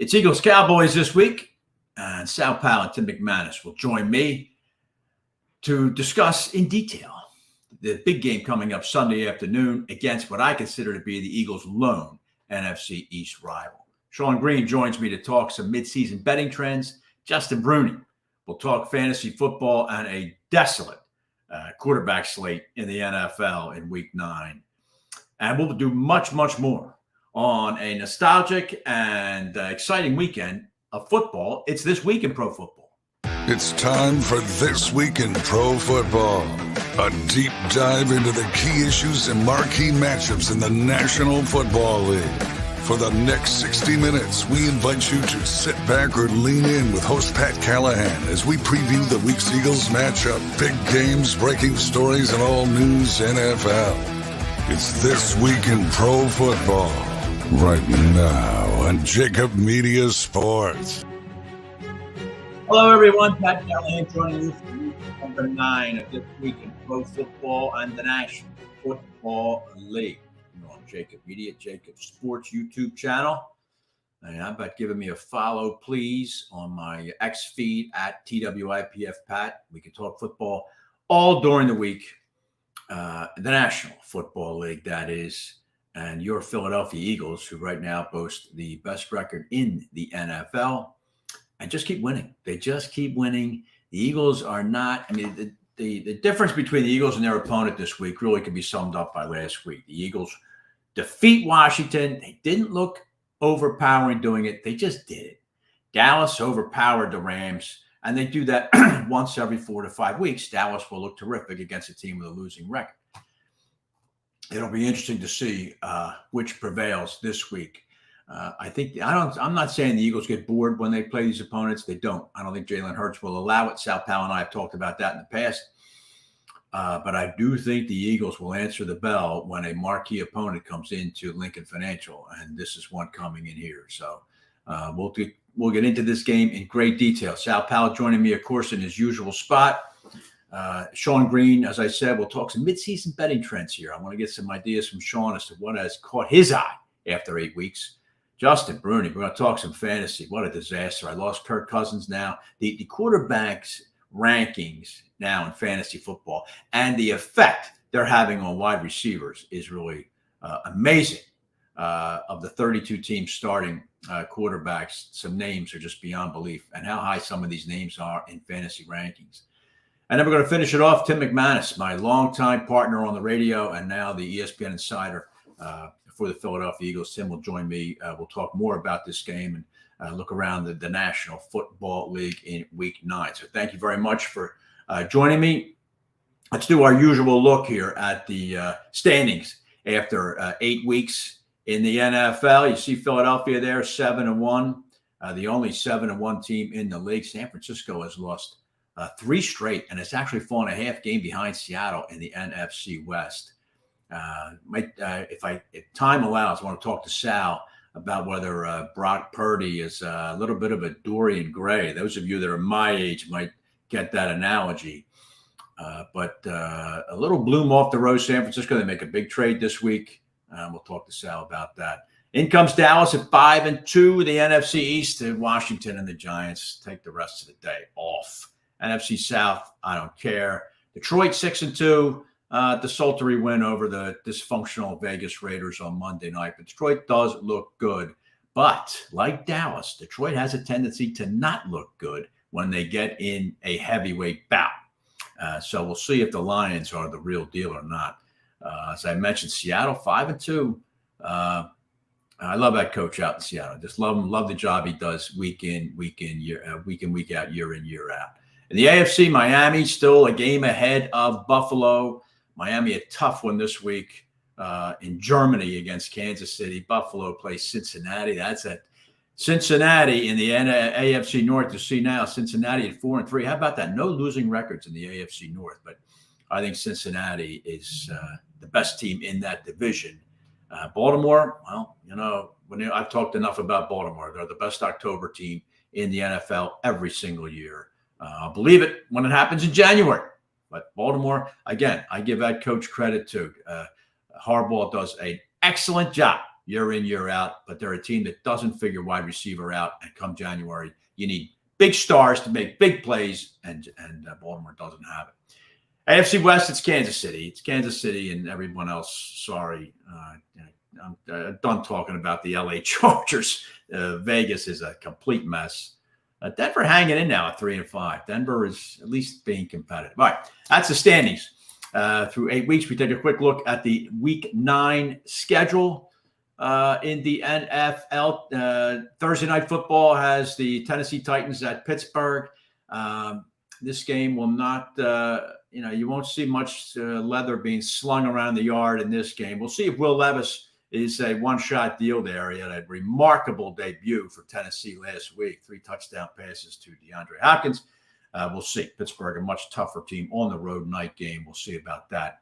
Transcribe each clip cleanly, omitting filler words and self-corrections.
It's Eagles Cowboys this week, and Sal Paolantonio and Tim McManus will join me to discuss in detail the big game coming up Sunday afternoon against what I consider to be the Eagles' lone NFC East rival. Sean Green joins me to talk some midseason betting trends. Justin Bruni will talk fantasy football and a desolate quarterback slate in the NFL in Week 9. And we'll do much, much more on a nostalgic and exciting weekend of football. It's This Week in Pro Football. It's time for This Week in Pro Football, a deep dive into the key issues and marquee matchups in the National Football League. For the next 60 minutes, we invite you to sit back or lean in with host Pat Callahan as we preview the week's Eagles matchup, big games, breaking stories, and all news NFL. It's This Week in Pro Football, right now on JAKIB Media Sports. Hello, everyone. Pat Callahan joining you for week number 9 of This Week in Pro Football and the National Football League. On JAKIB Media, JAKIB Sports YouTube channel. And how about giving me a follow, please, on my X feed at TWIPFPat. We can talk football all during the week. The National Football League, that is, and your Philadelphia Eagles, who right now boast the best record in the NFL, and just keep winning. They just keep winning. The Eagles are not, the difference between the Eagles and their opponent this week really can be summed up by last week. The Eagles defeat Washington. They didn't look overpowering doing it. They just did it. Dallas overpowered the Rams, and they do that once every 4 to 5 weeks. Dallas will look terrific against a team with a losing record. It'll be interesting to see which prevails this week. I'm not saying the Eagles get bored when they play these opponents. They don't. I don't think Jalen Hurts will allow it. Sal Paolantonio and I have talked about that in the past. But I do think the Eagles will answer the bell when a marquee opponent comes into Lincoln Financial, and this is one coming in here. So we'll get into this game in great detail. Sal Paolantonio joining me, of course, in his usual spot. Sean Green, as I said, we'll talk some midseason betting trends here. I want to get some ideas from Sean as to what has caught his eye after 8 weeks. Justin Bruni, we're going to talk some fantasy. What a disaster. I lost Kirk Cousins now. The quarterbacks rankings now in fantasy football and the effect they're having on wide receivers is really amazing. Of the 32 teams starting quarterbacks, some names are just beyond belief, and how high some of these names are in fantasy rankings. And then we're going to finish it off. Tim McManus, my longtime partner on the radio and now the ESPN insider for the Philadelphia Eagles. Tim will join me. We'll talk more about this game and look around the National Football League in Week 9. So thank you very much for joining me. Let's do our usual look here at the standings after 8 weeks in the NFL. You see Philadelphia there, 7-1, the only 7-1 team in the league. San Francisco has lost 3 straight, and it's actually fallen a half game behind Seattle in the NFC West. If time allows, I want to talk to Sal about whether Brock Purdy is a little bit of a Dorian Gray. Those of you that are my age might get that analogy. But a little bloom off the rose, San Francisco. They make a big trade this week. We'll talk to Sal about that. In comes Dallas at 5-2. The NFC East, Washington and the Giants take the rest of the day off. NFC South, I don't care. Detroit 6-2. Desultory win over the dysfunctional Vegas Raiders on Monday night. But Detroit does look good. But like Dallas, Detroit has a tendency to not look good when they get in a heavyweight bout. So we'll see if the Lions are the real deal or not. As I mentioned, Seattle 5-2. I love that coach out in Seattle. Just love him. Love the job he does week in, week out, year in, year out. In the AFC, Miami still a game ahead of Buffalo. Miami a tough one this week in Germany against Kansas City. Buffalo plays Cincinnati. That's at Cincinnati in the AFC North. To see now Cincinnati at 4-3. How about that? No losing records in the AFC North, but I think Cincinnati is the best team in that division. Baltimore, well, I've talked enough about Baltimore. They're the best October team in the NFL every single year. I'll believe it when it happens in January. But Baltimore, again, I give that coach credit too. Harbaugh does an excellent job year in, year out, but they're a team that doesn't figure wide receiver out. And come January, you need big stars to make big plays, and Baltimore doesn't have it. AFC West, it's Kansas City. It's Kansas City and everyone else. Sorry. I'm done talking about the LA Chargers. Vegas is a complete mess. Denver hanging in now at 3-5. Denver is at least being competitive. All right, that's the standings. Through 8 weeks, we take a quick look at the Week 9 schedule. In the NFL, Thursday Night Football has the Tennessee Titans at Pittsburgh. This game will not, you won't see much leather being slung around the yard in this game. We'll see if Will Levis is a one-shot deal there. He had a remarkable debut for Tennessee last week, 3 touchdown passes to DeAndre Hopkins. We'll see. Pittsburgh, a much tougher team on the road night game. We'll see about that.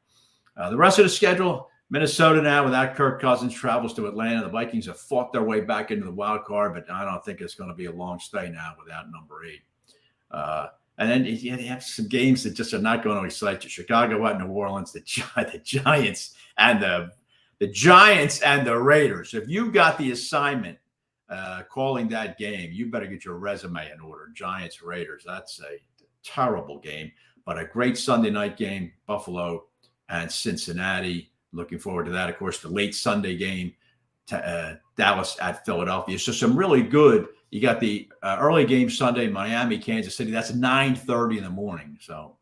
The rest of the schedule, Minnesota now without Kirk Cousins travels to Atlanta. The Vikings have fought their way back into the wild card, but I don't think it's going to be a long stay now without number 8. And then you have some games that just are not going to excite you. Chicago at New Orleans, the Giants and the Raiders. If you got the assignment calling that game, you better get your resume in order. Giants, Raiders, that's a terrible game, but a great Sunday night game, Buffalo and Cincinnati. Looking forward to that. Of course, the late Sunday game, Dallas at Philadelphia. So some really good. You got the early game Sunday, Miami, Kansas City. That's 9:30 in the morning. So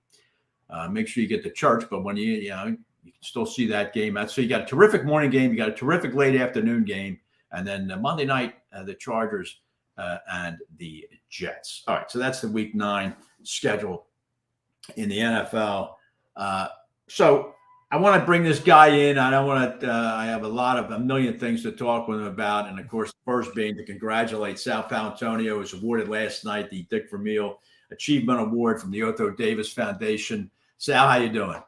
make sure you get to church. But when you can still see that game. So you got a terrific morning game. You got a terrific late afternoon game. And then Monday night, the Chargers and the Jets. All right, so that's the Week 9 schedule in the NFL. So I want to bring this guy in. I don't want to. I have a million things to talk with him about, and of course, the first being to congratulate Sal Paolantonio, who was awarded last night the Dick Vermeil Achievement Award from the Otho Davis Foundation. Sal, how you doing?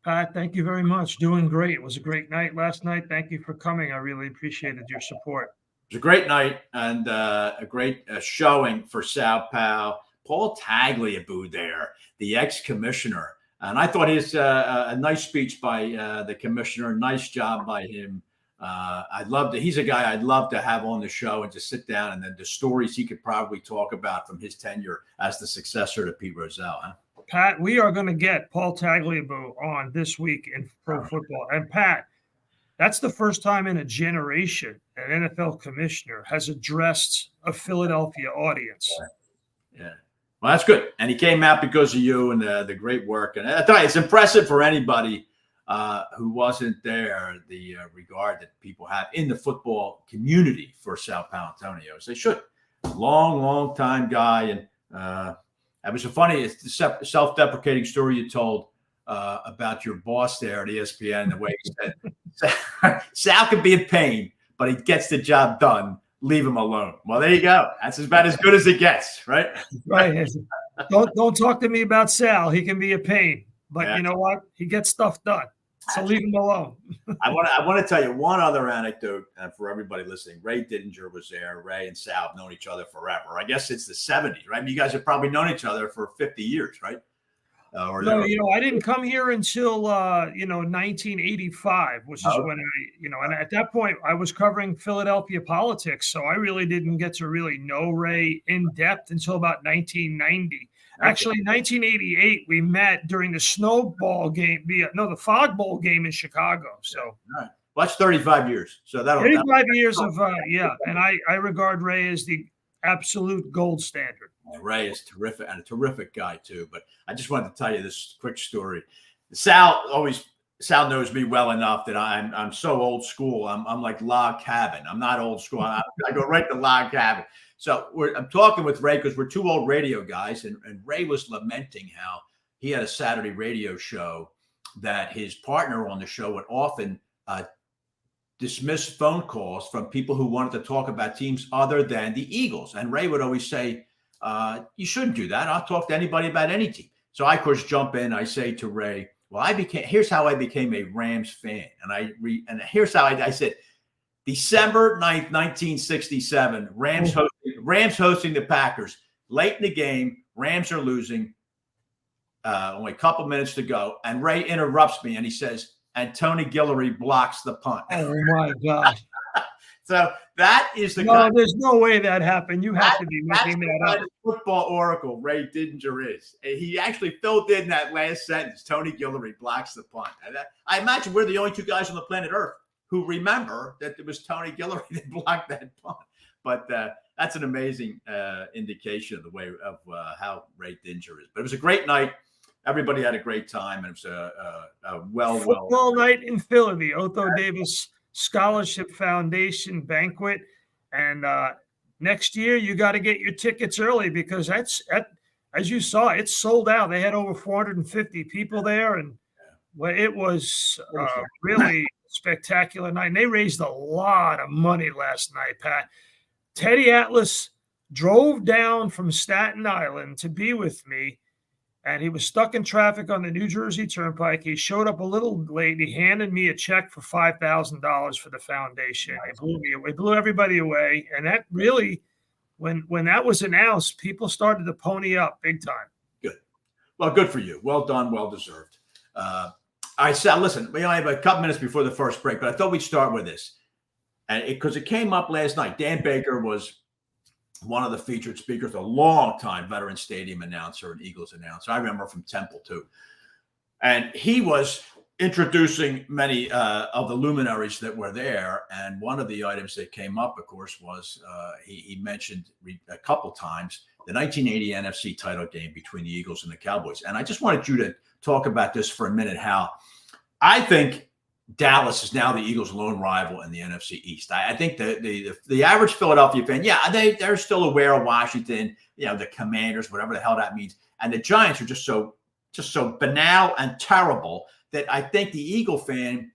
Pat, thank you very much. Doing great. It was a great night last night. Thank you for coming. I really appreciated your support. It was a great night and a great showing for Sal Pao. Paul Tagliabue there, the ex-commissioner. And I thought his a nice speech by the commissioner. Nice job by him. I'd love to. He's a guy I'd love to have on the show and just sit down and then the stories he could probably talk about from his tenure as the successor to Pete Rozelle. Huh? Pat, we are going to get Paul Tagliabue on this week in pro football. And Pat, that's the first time in a generation an NFL commissioner has addressed a Philadelphia audience. Yeah. Well, that's good. And he came out because of you and the great work. And I tell you, it's impressive for anybody who wasn't there, the regard that people have in the football community for Sal Paolantonio. As they should. Long time guy. And it was a funny, self-deprecating story you told about your boss there at ESPN, the way he said, Sal can be a pain, but he gets the job done. Leave him alone. Well, there you go. That's about as good as it gets, right? Right. Don't talk to me about Sal. He can be a pain, but you know what? He gets stuff done. So leave him alone. I want to tell you one other anecdote for everybody listening. Ray Didinger was there. Ray and Sal have known each other forever. I guess it's the 70s, right? I mean, you guys have probably known each other for 50 years, right? No, I didn't come here until 1985, which is when I, and at that point I was covering Philadelphia politics, so I really didn't get to really know Ray in depth until about 1990. Actually, 1988 we met during the Snowball game, the Fog Bowl game in Chicago. So, all right. Well, that's 35 years. So that'll 35 years of and I regard Ray as the absolute gold standard. Ray is terrific and a terrific guy too. But I just wanted to tell you this quick story. Sal knows me well enough that I'm so old school. I'm like log cabin. I'm not old school. I go right to log cabin. So I'm talking with Ray because we're two old radio guys, and Ray was lamenting how he had a Saturday radio show that his partner on the show would often dismiss phone calls from people who wanted to talk about teams other than the Eagles. And Ray would always say, you shouldn't do that. I'll talk to anybody about any team. So I, of course, jump in. I say to Ray, well, here's how I became a Rams fan. And here's how I said, December 9th, 1967, Rams hosting the Packers. Late in the game, Rams are losing. Only a couple minutes to go. And Ray interrupts me and he says, and Tony Guillory blocks the punt. Oh, my God. So that is the no. There's no way that happened. You have to be making that up. That's the football oracle Ray Didinger is. He actually filled in that last sentence. Tony Guillory blocks the punt. And I imagine we're the only two guys on the planet Earth who remember that it was Tony Guillory that blocked that punt. But that's an amazing indication of the way of how Ray Didinger is. But it was a great night. Everybody had a great time, and it was a football night in Philly, the Otho Davis Scholarship Foundation banquet. And next year, you got to get your tickets early because as you saw, it's sold out. They had over 450 people there, and it was really spectacular night. And they raised a lot of money last night, Pat. Teddy Atlas drove down from Staten Island to be with me, and he was stuck in traffic on the New Jersey Turnpike. He showed up a little late. He handed me a check for $5,000 for the foundation. It blew everybody away. And that really, when that was announced, people started to pony up big time. Good. Well, good for you. Well done. Well deserved. I said, listen, we only have a couple minutes before the first break, but I thought we'd start with this. And because it came up last night. Dan Baker was one of the featured speakers, a long-time veteran stadium announcer and Eagles announcer. I remember from Temple, too. And he was introducing many of the luminaries that were there. And one of the items that came up, of course, was he mentioned a couple times the 1980 NFC title game between the Eagles and the Cowboys. And I just wanted you to talk about this for a minute, how I think Dallas is now the Eagles' lone rival in the NFC East. I think the average Philadelphia fan, they're still aware of Washington, the Commanders, whatever the hell that means. And the Giants are just so banal and terrible that I think the Eagle fan,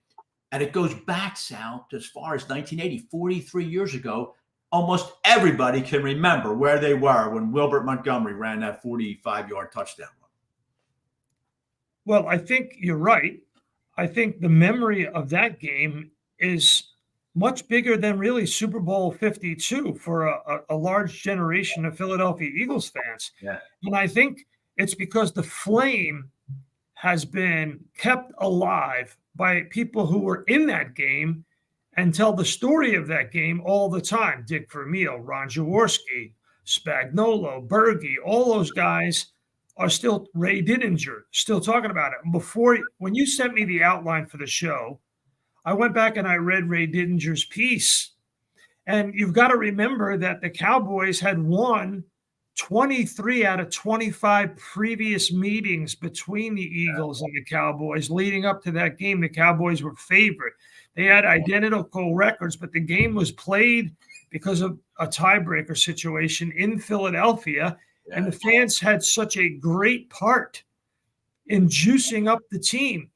and it goes back, Sal, as far as 1980, 43 years ago, almost everybody can remember where they were when Wilbert Montgomery ran that 45-yard touchdown run. Well, I think you're right. I think the memory of that game is much bigger than really Super Bowl 52 for a large generation of Philadelphia Eagles fans. Yeah. And I think it's because the flame has been kept alive by people who were in that game and tell the story of that game all the time. Dick Vermeil, Ron Jaworski, Spagnuolo, Berge, all those guys are still Ray Didinger, still talking about it. When you sent me the outline for the show, I went back and I read Ray Didinger's piece. And you've got to remember that the Cowboys had won 23 out of 25 previous meetings between the Eagles and the Cowboys. Leading up to that game, the Cowboys were favored. They had identical records, but the game was played because of a tiebreaker situation in Philadelphia. And the fans had such a great part in juicing up the team.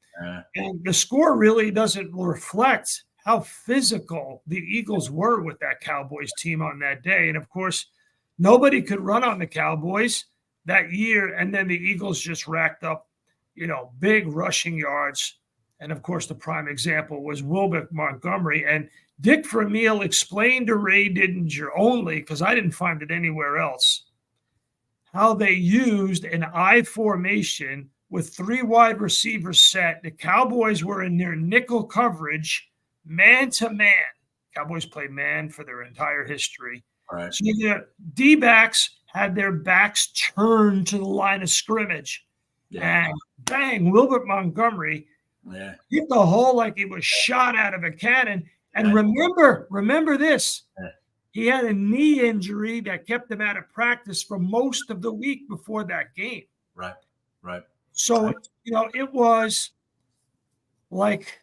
And the score really doesn't reflect how physical the Eagles were with that Cowboys team on that day. And, of course, nobody could run on the Cowboys that year. And then the Eagles just racked up, big rushing yards. And, of course, the prime example was Wilbert Montgomery. And Dick Vermeil explained to Ray Didinger only, because I didn't find it anywhere else, how they used an I formation with 3 wide receivers set. The Cowboys were in their nickel coverage, man-to-man. Cowboys played man for their entire history. Right. So the D-backs had their backs turned to the line of scrimmage. Yeah. And bang, Wilbert Montgomery hit the hole like he was shot out of a cannon. And remember this. He had a knee injury that kept him out of practice for most of the week before that game. Right. So, it was like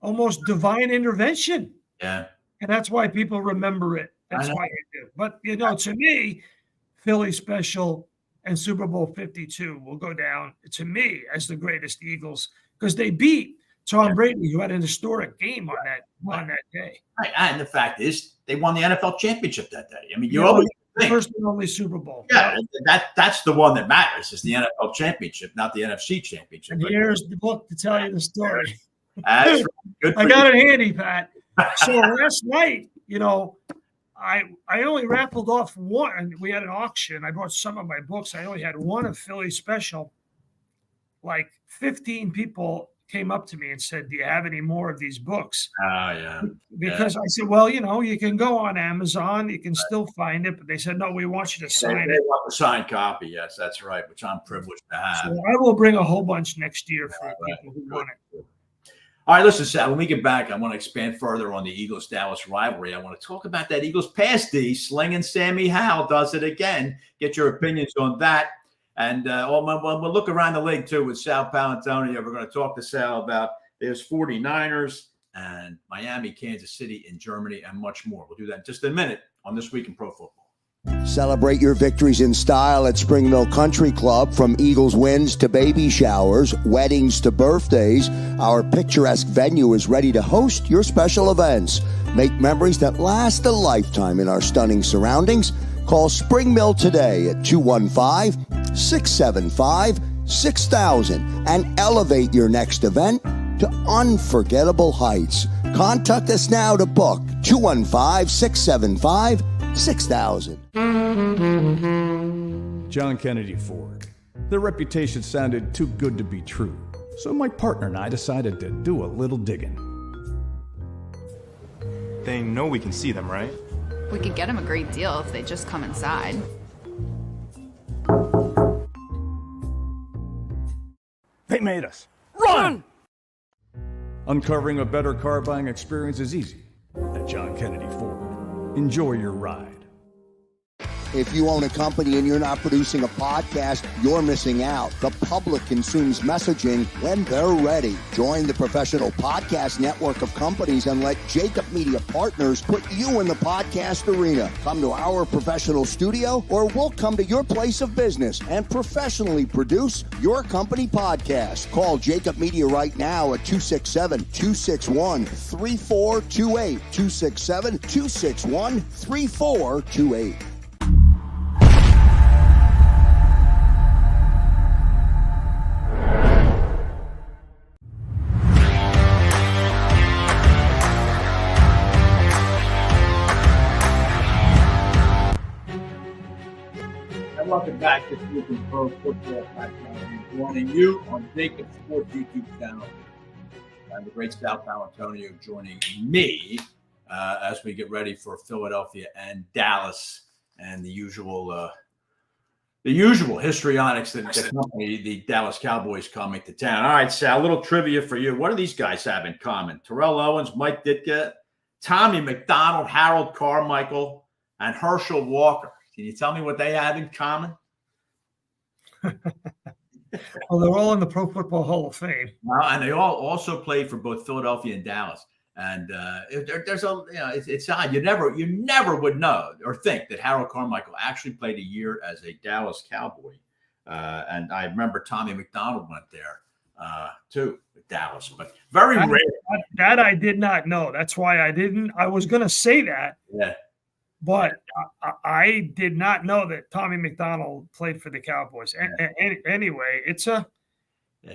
almost divine intervention. Yeah. And that's why people remember it. That's why they do. But, to me, Philly special and Super Bowl 52 will go down, to me, as the greatest Eagles because they beat Tom Brady, who had an historic game on that day. Right. And the fact is, they won the NFL championship that day. I mean, the first and only Super Bowl. Yeah, that's the one that matters. Is the NFL championship, not the NFC championship. And here's the book to tell you the story. That's good. I got it handy, Pat. So last night, I only raffled off one. We had an auction. I brought some of my books. I only had one of Philly special. Like 15 people came up to me and said, "Do you have any more of these books?" Yeah. Because I said, "Well, you can go on Amazon, you can still find it." But they said, "No, we want you to sign it." They want the signed copy. Yes, that's right, which I'm privileged to have. So I will bring a whole bunch next year for people who want it. All right, listen, Sal, when we get back, I want to expand further on the Eagles-Dallas rivalry. I want to talk about that Eagles pass D. Slinging Sammy Howell does it again. Get your opinions on that. And we'll look around the league, too, with Sal Paolantonio. We're going to talk to Sal about there's 49ers and Miami, Kansas City, and Germany, and much more. We'll do that in just a minute on This Week in Pro Football. Celebrate your victories in style at Spring Mill Country Club. From Eagles wins to baby showers, weddings to birthdays, our picturesque venue is ready to host your special events. Make memories that last a lifetime in our stunning surroundings. Call Spring Mill today at 215-675-6000 and elevate your next event to unforgettable heights. Contact us now to book 215-675-6000. John Kennedy Ford. Their reputation sounded too good to be true, so my partner and I decided to do a little digging. They know we can see them, right? We could get them a great deal if they just come inside. They made us. Run! Uncovering a better car buying experience is easy at John Kennedy Ford. Enjoy your ride. If you own a company and you're not producing a podcast, you're missing out. The public consumes messaging when they're ready. Join the professional podcast network of companies and let JAKIB Media Partners put you in the podcast arena. Come to our professional studio, or we'll come to your place of business and professionally produce your company podcast. Call JAKIB Media right now at 267-261-3428. 267-261-3428. Welcome back to This Week in Pro Football. I'm joining you on JAKIB Sports YouTube channel. And the great Sal Paolantonio joining me as we get ready for Philadelphia and Dallas and the usual histrionics that accompany the Dallas Cowboys coming to town. All right, Sal, a little trivia for you. What do these guys have in common? Terrell Owens, Mike Ditka, Tommy McDonald, Harold Carmichael, and Herschel Walker. Can you tell me what they have in common? Well, they're all in the Pro Football Hall of Fame. And they all also played for both Philadelphia and Dallas. And it's odd. You never would know or think that Harold Carmichael actually played a year as a Dallas Cowboy. And I remember Tommy McDonald went there too with Dallas, but very rare. That I did not know. That's why I didn't. I was going to say that. Yeah. But I did not know that Tommy McDonald played for the Cowboys. Anyway,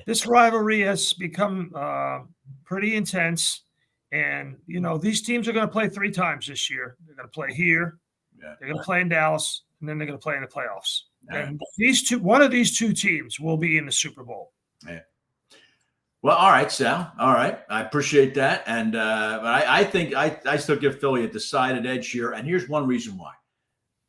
this rivalry has become pretty intense. And, these teams are going to play 3 times this year. They're going to play here. Yeah. They're going to play in Dallas. And then they're going to play in the playoffs. Yeah. And one of these two teams will be in the Super Bowl. Yeah. Well, all right, Sal. All right. I appreciate that. And but I think I still give Philly a decided edge here. And here's one reason why.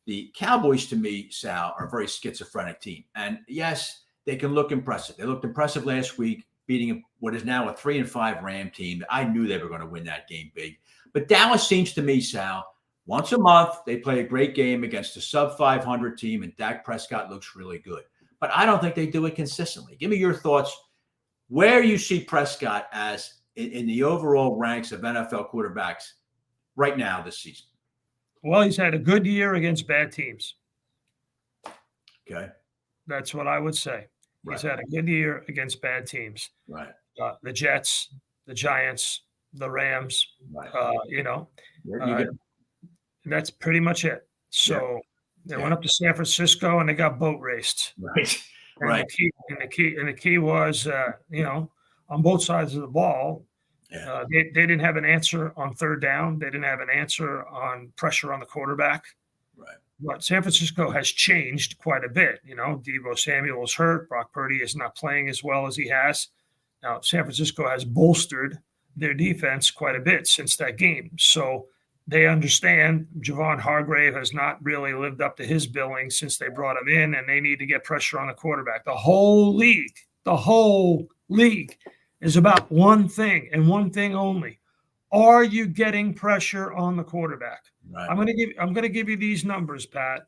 The Cowboys, to me, Sal, are a very schizophrenic team. And yes, they can look impressive. They looked impressive last week, beating what is now a 3-5 Ram team. I knew they were going to win that game big. But Dallas seems to me, Sal, once a month, they play a great game against a sub-500 team, and Dak Prescott looks really good. But I don't think they do it consistently. Give me your thoughts. Where you see Prescott as in the overall ranks of NFL quarterbacks right now this season? Well, he's had a good year against bad teams. Okay. That's what I would say. Right. He's had a good year against bad teams. Right. The Jets, the Giants, the Rams, right. That's pretty much it. So they went up to San Francisco and they got boat raced. Right. And right. The key was, on both sides of the ball, they didn't have an answer on third down. They didn't have an answer on pressure on the quarterback. Right. But San Francisco has changed quite a bit. Deebo Samuel is hurt. Brock Purdy is not playing as well as he has. Now, San Francisco has bolstered their defense quite a bit since that game. So they understand Javon Hargrave has not really lived up to his billing since they brought him in, and they need to get pressure on the quarterback. The whole league is about one thing and one thing only. Are you getting pressure on the quarterback? Right. I'm going to give you these numbers, Pat.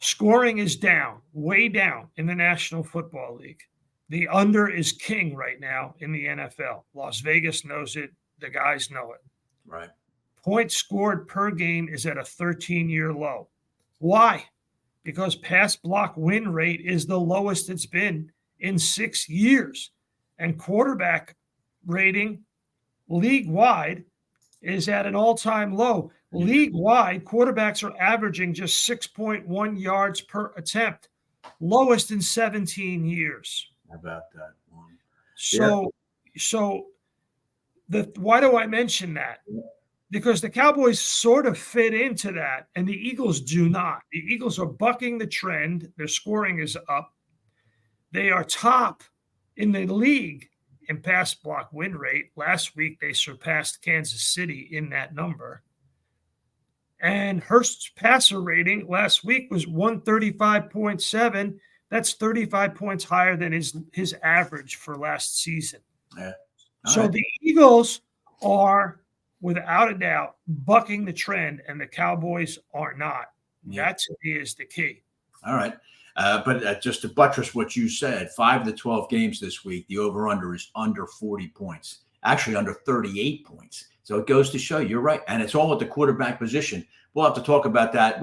Scoring is down, way down in the National Football League. The under is king right now in the NFL. Las Vegas knows it. The guys know it. Right. Points scored per game is at a 13-year low. Why? Because pass block win rate is the lowest it's been in 6 years. And quarterback rating league-wide is at an all-time low. League-wide, quarterbacks are averaging just 6.1 yards per attempt, lowest in 17 years. How about that one? Why do I mention that? Because the Cowboys sort of fit into that, and the Eagles do not. The Eagles are bucking the trend. Their scoring is up. They are top in the league in pass block win rate. Last week, they surpassed Kansas City in that number. And Hurst's passer rating last week was 135.7. That's 35 points higher than his average for last season. Yeah. The Eagles are, without a doubt, bucking the trend, and the Cowboys are not. Yeah. That, to me, is the key. All right. But just to buttress what you said, 5 to 12 games this week, the over-under is under 40 points, actually under 38 points. So it goes to show you're right. And it's all at the quarterback position. We'll have to talk about that.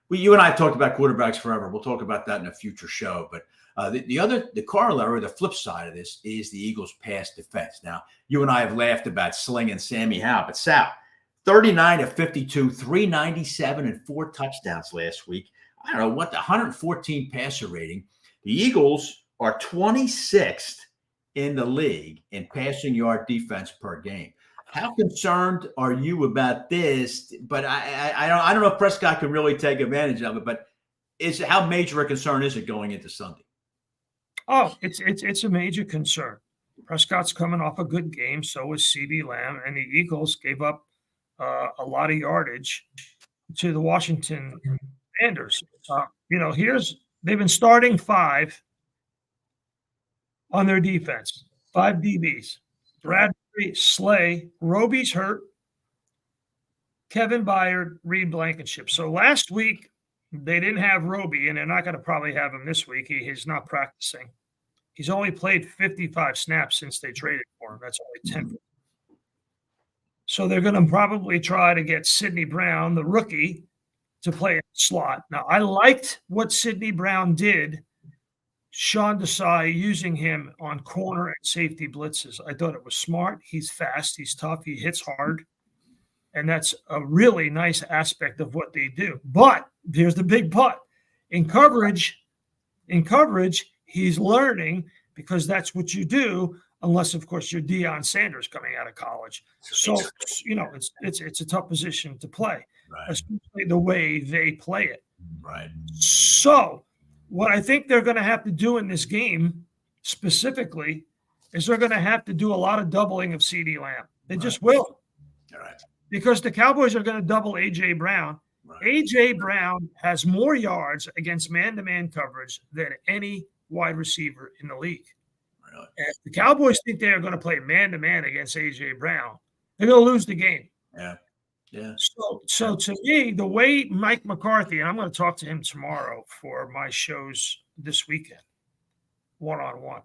You and I have talked about quarterbacks forever. We'll talk about that in a future show. But the corollary, the flip side of this is the Eagles' pass defense. Now, you and I have laughed about slinging Sammy Howe, but Sal, 39 of 52, 397 and 4 touchdowns last week. I don't know what the 114 passer rating. The Eagles are 26th in the league in passing yard defense per game. How concerned are you about this? But I don't know if Prescott can really take advantage of it. But how major a concern is it going into Sunday? Oh, it's a major concern. Prescott's coming off a good game. So is CeeDee Lamb, and the Eagles gave up a lot of yardage to the Washington Commanders. They've been starting 5 on their defense, 5 DBs. Bradbury, Slay, Roby's hurt, Kevin Byard, Reed Blankenship. So last week they didn't have Roby, and they're not going to probably have him this week. He's not practicing. He's only played 55 snaps since they traded for him. That's only 10. So they're going to probably try to get Sidney Brown, the rookie, to play in the slot. Now, I liked what Sidney Brown did, Sean Desai using him on corner and safety blitzes. I thought it was smart. He's fast. He's tough. He hits hard. And that's a really nice aspect of what they do. But there's the big but. In coverage, he's learning, because that's what you do, unless, of course, you're Deion Sanders coming out of college. So, it's a tough position to play, right, especially the way they play it. Right. So what I think they're going to have to do in this game specifically is they're going to have to do a lot of doubling of CeeDee Lamb. They just will. All right. Because the Cowboys are going to double A.J. Brown. Right. A.J. Brown has more yards against man-to-man coverage than any wide receiver in the league. Really? And if the Cowboys think they are going to play man-to-man against A.J. Brown, they're going to lose the game. Yeah. Yeah. So to me, the way Mike McCarthy, and I'm going to talk to him tomorrow for my shows this weekend, one-on-one.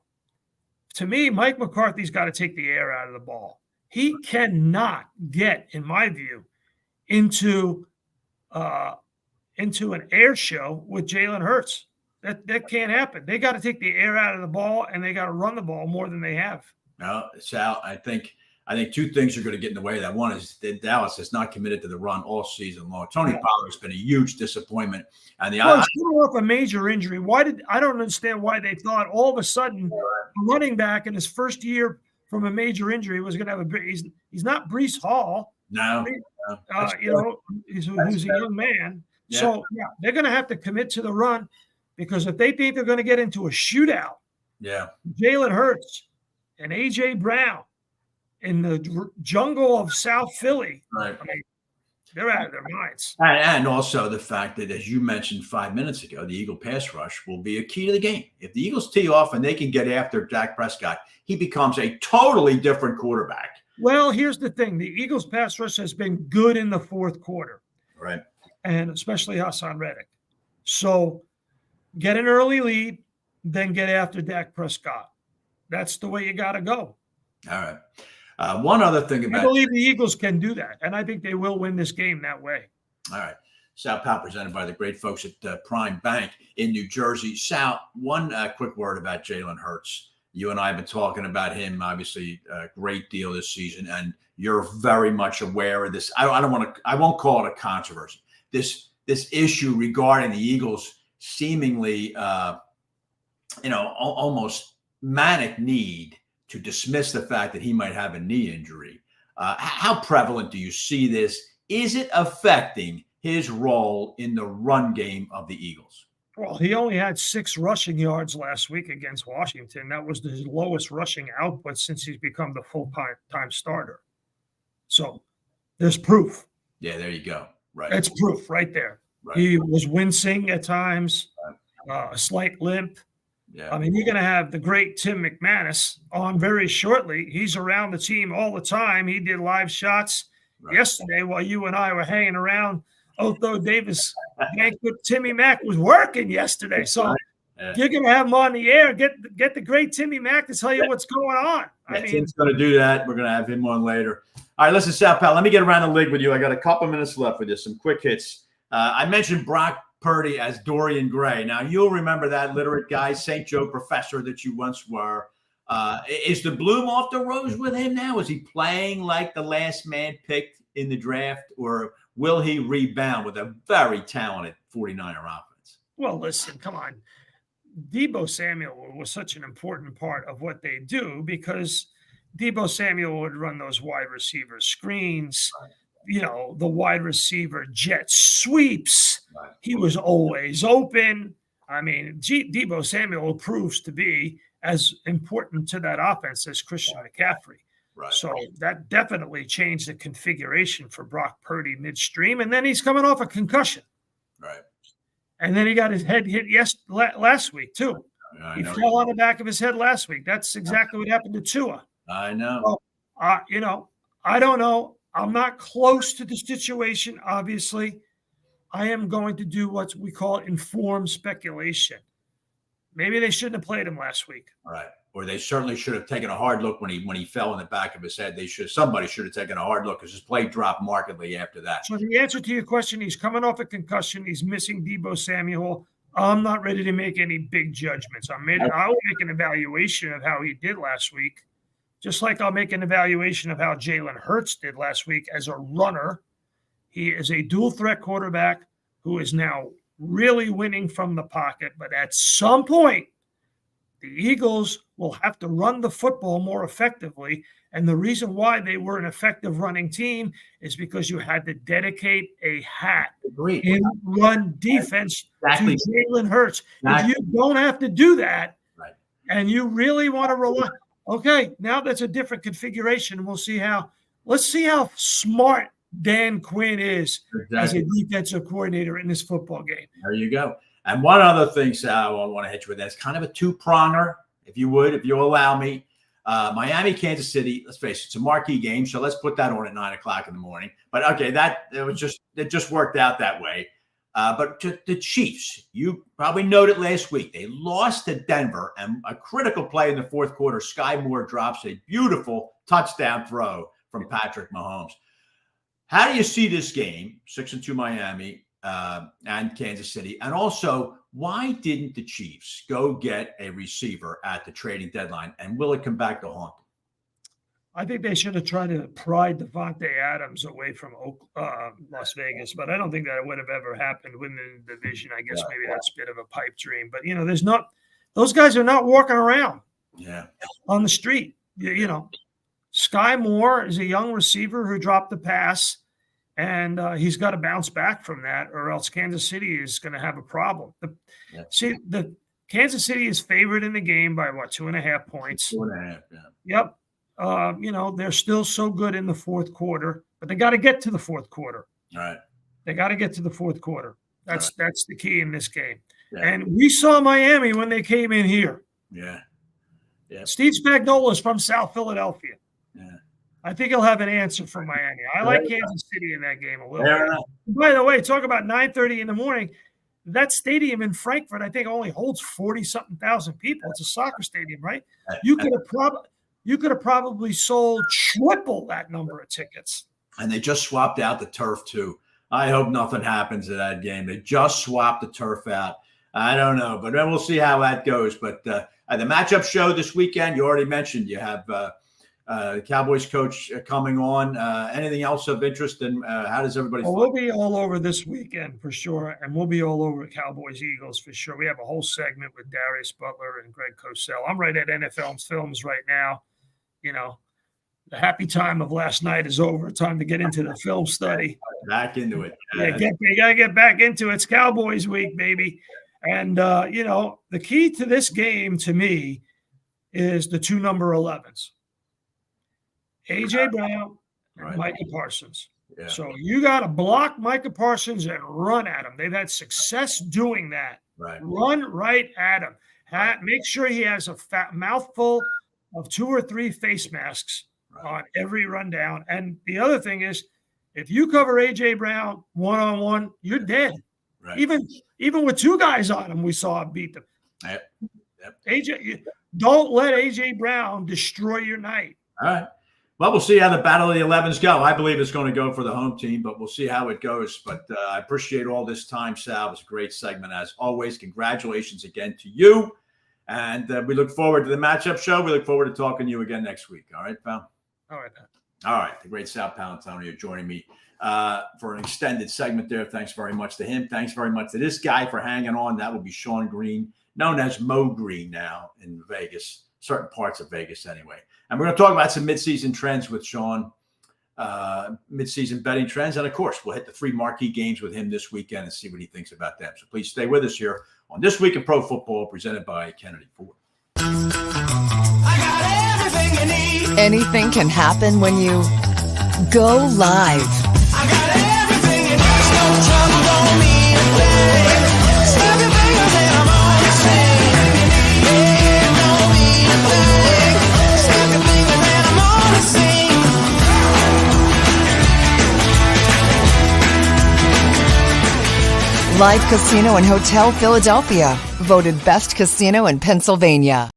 To me, Mike McCarthy's got to take the air out of the ball. He cannot get, in my view, into an air show with Jalen Hurts. That can't happen. They got to take the air out of the ball, and they got to run the ball more than they have. No, Sal, I think 2 things are going to get in the way of that. One is that Dallas is not committed to the run all season long. Tony Pollard's been a huge disappointment. And he's coming off a major injury. I don't understand why they thought all of a sudden a running back in his first year from a major injury was going to have he's not Breece Hall. No. Who's a young man. Yeah. So they're going to have to commit to the run, because if they think they're going to get into a shootout, Jalen Hurts and A.J. Brown in the jungle of South Philly. Right. I mean, they're out of their minds. And also the fact that, as you mentioned 5 minutes ago, the Eagle pass rush will be a key to the game. If the Eagles tee off and they can get after Dak Prescott, he becomes a totally different quarterback. Well, here's the thing. The Eagles pass rush has been good in the fourth quarter. Right. And especially Hassan Reddick. So get an early lead, then get after Dak Prescott. That's the way you got to go. All right. One other thing about – I believe the Eagles can do that, and I think they will win this game that way. All right. Sal Pao, presented by the great folks at Prime Bank in New Jersey. Sal, one quick word about Jalen Hurts. You and I have been talking about him, obviously, a great deal this season, and you're very much aware of this. I won't call it a controversy. This issue regarding the Eagles' seemingly, almost manic need to dismiss the fact that he might have a knee injury. How prevalent do you see this? Is it affecting his role in the run game of the Eagles? Well, he only had 6 rushing yards last week against Washington. That was his lowest rushing output since he's become the full-time starter. So there's proof. Yeah, there you go. Right. It's proof right there. Right. He was wincing at times, a slight limp. Yeah. I mean, you're going to have the great Tim McManus on very shortly. He's around the team all the time. He did live shots yesterday while you and I were hanging around Otho Davis banquet. Timmy Mack was working yesterday. So you're going to have him on the air. Get the great Timmy Mack to tell you what's going on. I mean, Tim's going to do that. We're going to have him on later. All right, listen, Sal Pao, let me get around the league with you. I got a couple minutes left with you. Some quick hits. I mentioned Brock Purdy as Dorian Gray. Now, you'll remember that literate guy, St. Joe professor that you once were. Is the bloom off the rose with him now? Is he playing like the last man picked in the draft, or will he rebound with a very talented 49er offense? Well, listen, come on. Deebo Samuel was such an important part of what they do because Deebo Samuel would run those wide receiver screens, the wide receiver jet sweeps. Right. He was always open. I mean, Deebo Samuel proves to be as important to that offense as Christian McCaffrey. Right. So that definitely changed the configuration for Brock Purdy midstream. And then he's coming off a concussion. Right. And then he got his head hit last week, too. He fell on the back of his head last week. That's exactly what happened to Tua. I know. So, I don't know. I'm not close to the situation, obviously. I am going to do what we call informed speculation. Maybe they shouldn't have played him last week. All right. Or they certainly should have taken a hard look when he fell in the back of his head. Somebody should have taken a hard look because his play dropped markedly after that. So the answer to your question, he's coming off a concussion. He's missing Deebo Samuel. I'm not ready to make any big judgments. I'll make an evaluation of how he did last week, just like I'll make an evaluation of how Jalen Hurts did last week as a runner. He is a dual threat quarterback who is now really winning from the pocket. But at some point, the Eagles will have to run the football more effectively. And the reason why they were an effective running team is because you had to dedicate a hat in run defense to Jalen Hurts. If you don't have to do that, and you really want to rely, okay, now that's a different configuration. Let's see how smart Dan Quinn is as a defensive coordinator in this football game. There you go. And one other thing, Sal, I want to hit you with. That's kind of a two-pronger, if you'll allow me. Miami, Kansas City, let's face it, it's a marquee game, so let's put that on at 9 o'clock in the morning. But, okay, it just worked out that way. But to the Chiefs, you probably noted last week, they lost to Denver, and a critical play in the fourth quarter, Sky Moore drops a beautiful touchdown throw from Patrick Mahomes. How do you see this game, 6-2 Miami and Kansas City? And also, why didn't the Chiefs go get a receiver at the trading deadline? And will it come back to haunt them? I think they should have tried to pry Devontae Adams away from Las Vegas, but I don't think that would have ever happened within the division. I guess maybe that's a bit of a pipe dream. But, those guys are not walking around on the street. Sky Moore is a young receiver who dropped the pass, and he's got to bounce back from that, or else Kansas City is going to have a problem. See, the Kansas City is favored in the game by, 2.5 points? 2.5, yeah. Yep. They're still so good in the fourth quarter, but they got to get to the fourth quarter. All right. They got to get to the fourth quarter. That's the key in this game. Yeah. And we saw Miami when they came in here. Yeah. Yeah. Steve Spagnuolo is from South Philadelphia. Yeah. I think he'll have an answer for Miami. I like Kansas City in that game a little Fair bit. enough. By the way, talk about 9:30 in the morning. That stadium in Frankfurt, I think, only holds 40-something thousand people. It's a soccer stadium, right? You could have probably sold triple that number of tickets. And they just swapped out the turf too. I hope nothing happens to that game. They just swapped the turf out. I don't know, but then we'll see how that goes. But the matchup show this weekend, you already mentioned, you have the Cowboys coach coming on. Anything else of interest? And how does everybody feel? We'll be all over this weekend for sure, and we'll be all over Cowboys Eagles for sure. We have a whole segment with Darius Butler and Greg Cosell. I'm right at NFL Films right now. The happy time of last night is over. Time to get into the film study. Back into it. You got to get back into it. It's Cowboys week, baby. And, the key to this game to me is the two number 11s, A.J. Brown and Micah Parsons. Yeah. So you got to block Micah Parsons and run at him. They've had success doing that. Right. Run right at him. Make sure he has a fat mouthful of 2 or 3 face masks on every rundown. And the other thing is, if you cover A.J. Brown one-on-one, you're dead. Right. Even with 2 guys on him, we saw him beat them. Yep. AJ, don't let A.J. Brown destroy your night. All right. Well, we'll see how the Battle of the 11s go. I believe it's going to go for the home team, but we'll see how it goes. But I appreciate all this time, Sal. It was a great segment as always. Congratulations again to you. And we look forward to the matchup show. We look forward to talking to you again next week. All right, pal? All right, Pat. All right. The great Sal Paolantonio joining me for an extended segment there. Thanks very much to him. Thanks very much to this guy for hanging on. That will be Sean Green, known as Mo Green now in Vegas, certain parts of Vegas anyway. And we're going to talk about some midseason trends with Sean, midseason betting trends. And, of course, we'll hit the 3 marquee games with him this weekend and see what he thinks about them. So please stay with us here on This Week in Pro Football, presented by Kennedy Ford. Anything can happen when you go live. I got everything and there's no trouble, don't mean a thing. Snap your fingers and I'm on the scene. Yeah, don't mean a thing. Snap your fingers and I'm on the scene. Live Casino and Hotel Philadelphia, voted best casino in Pennsylvania.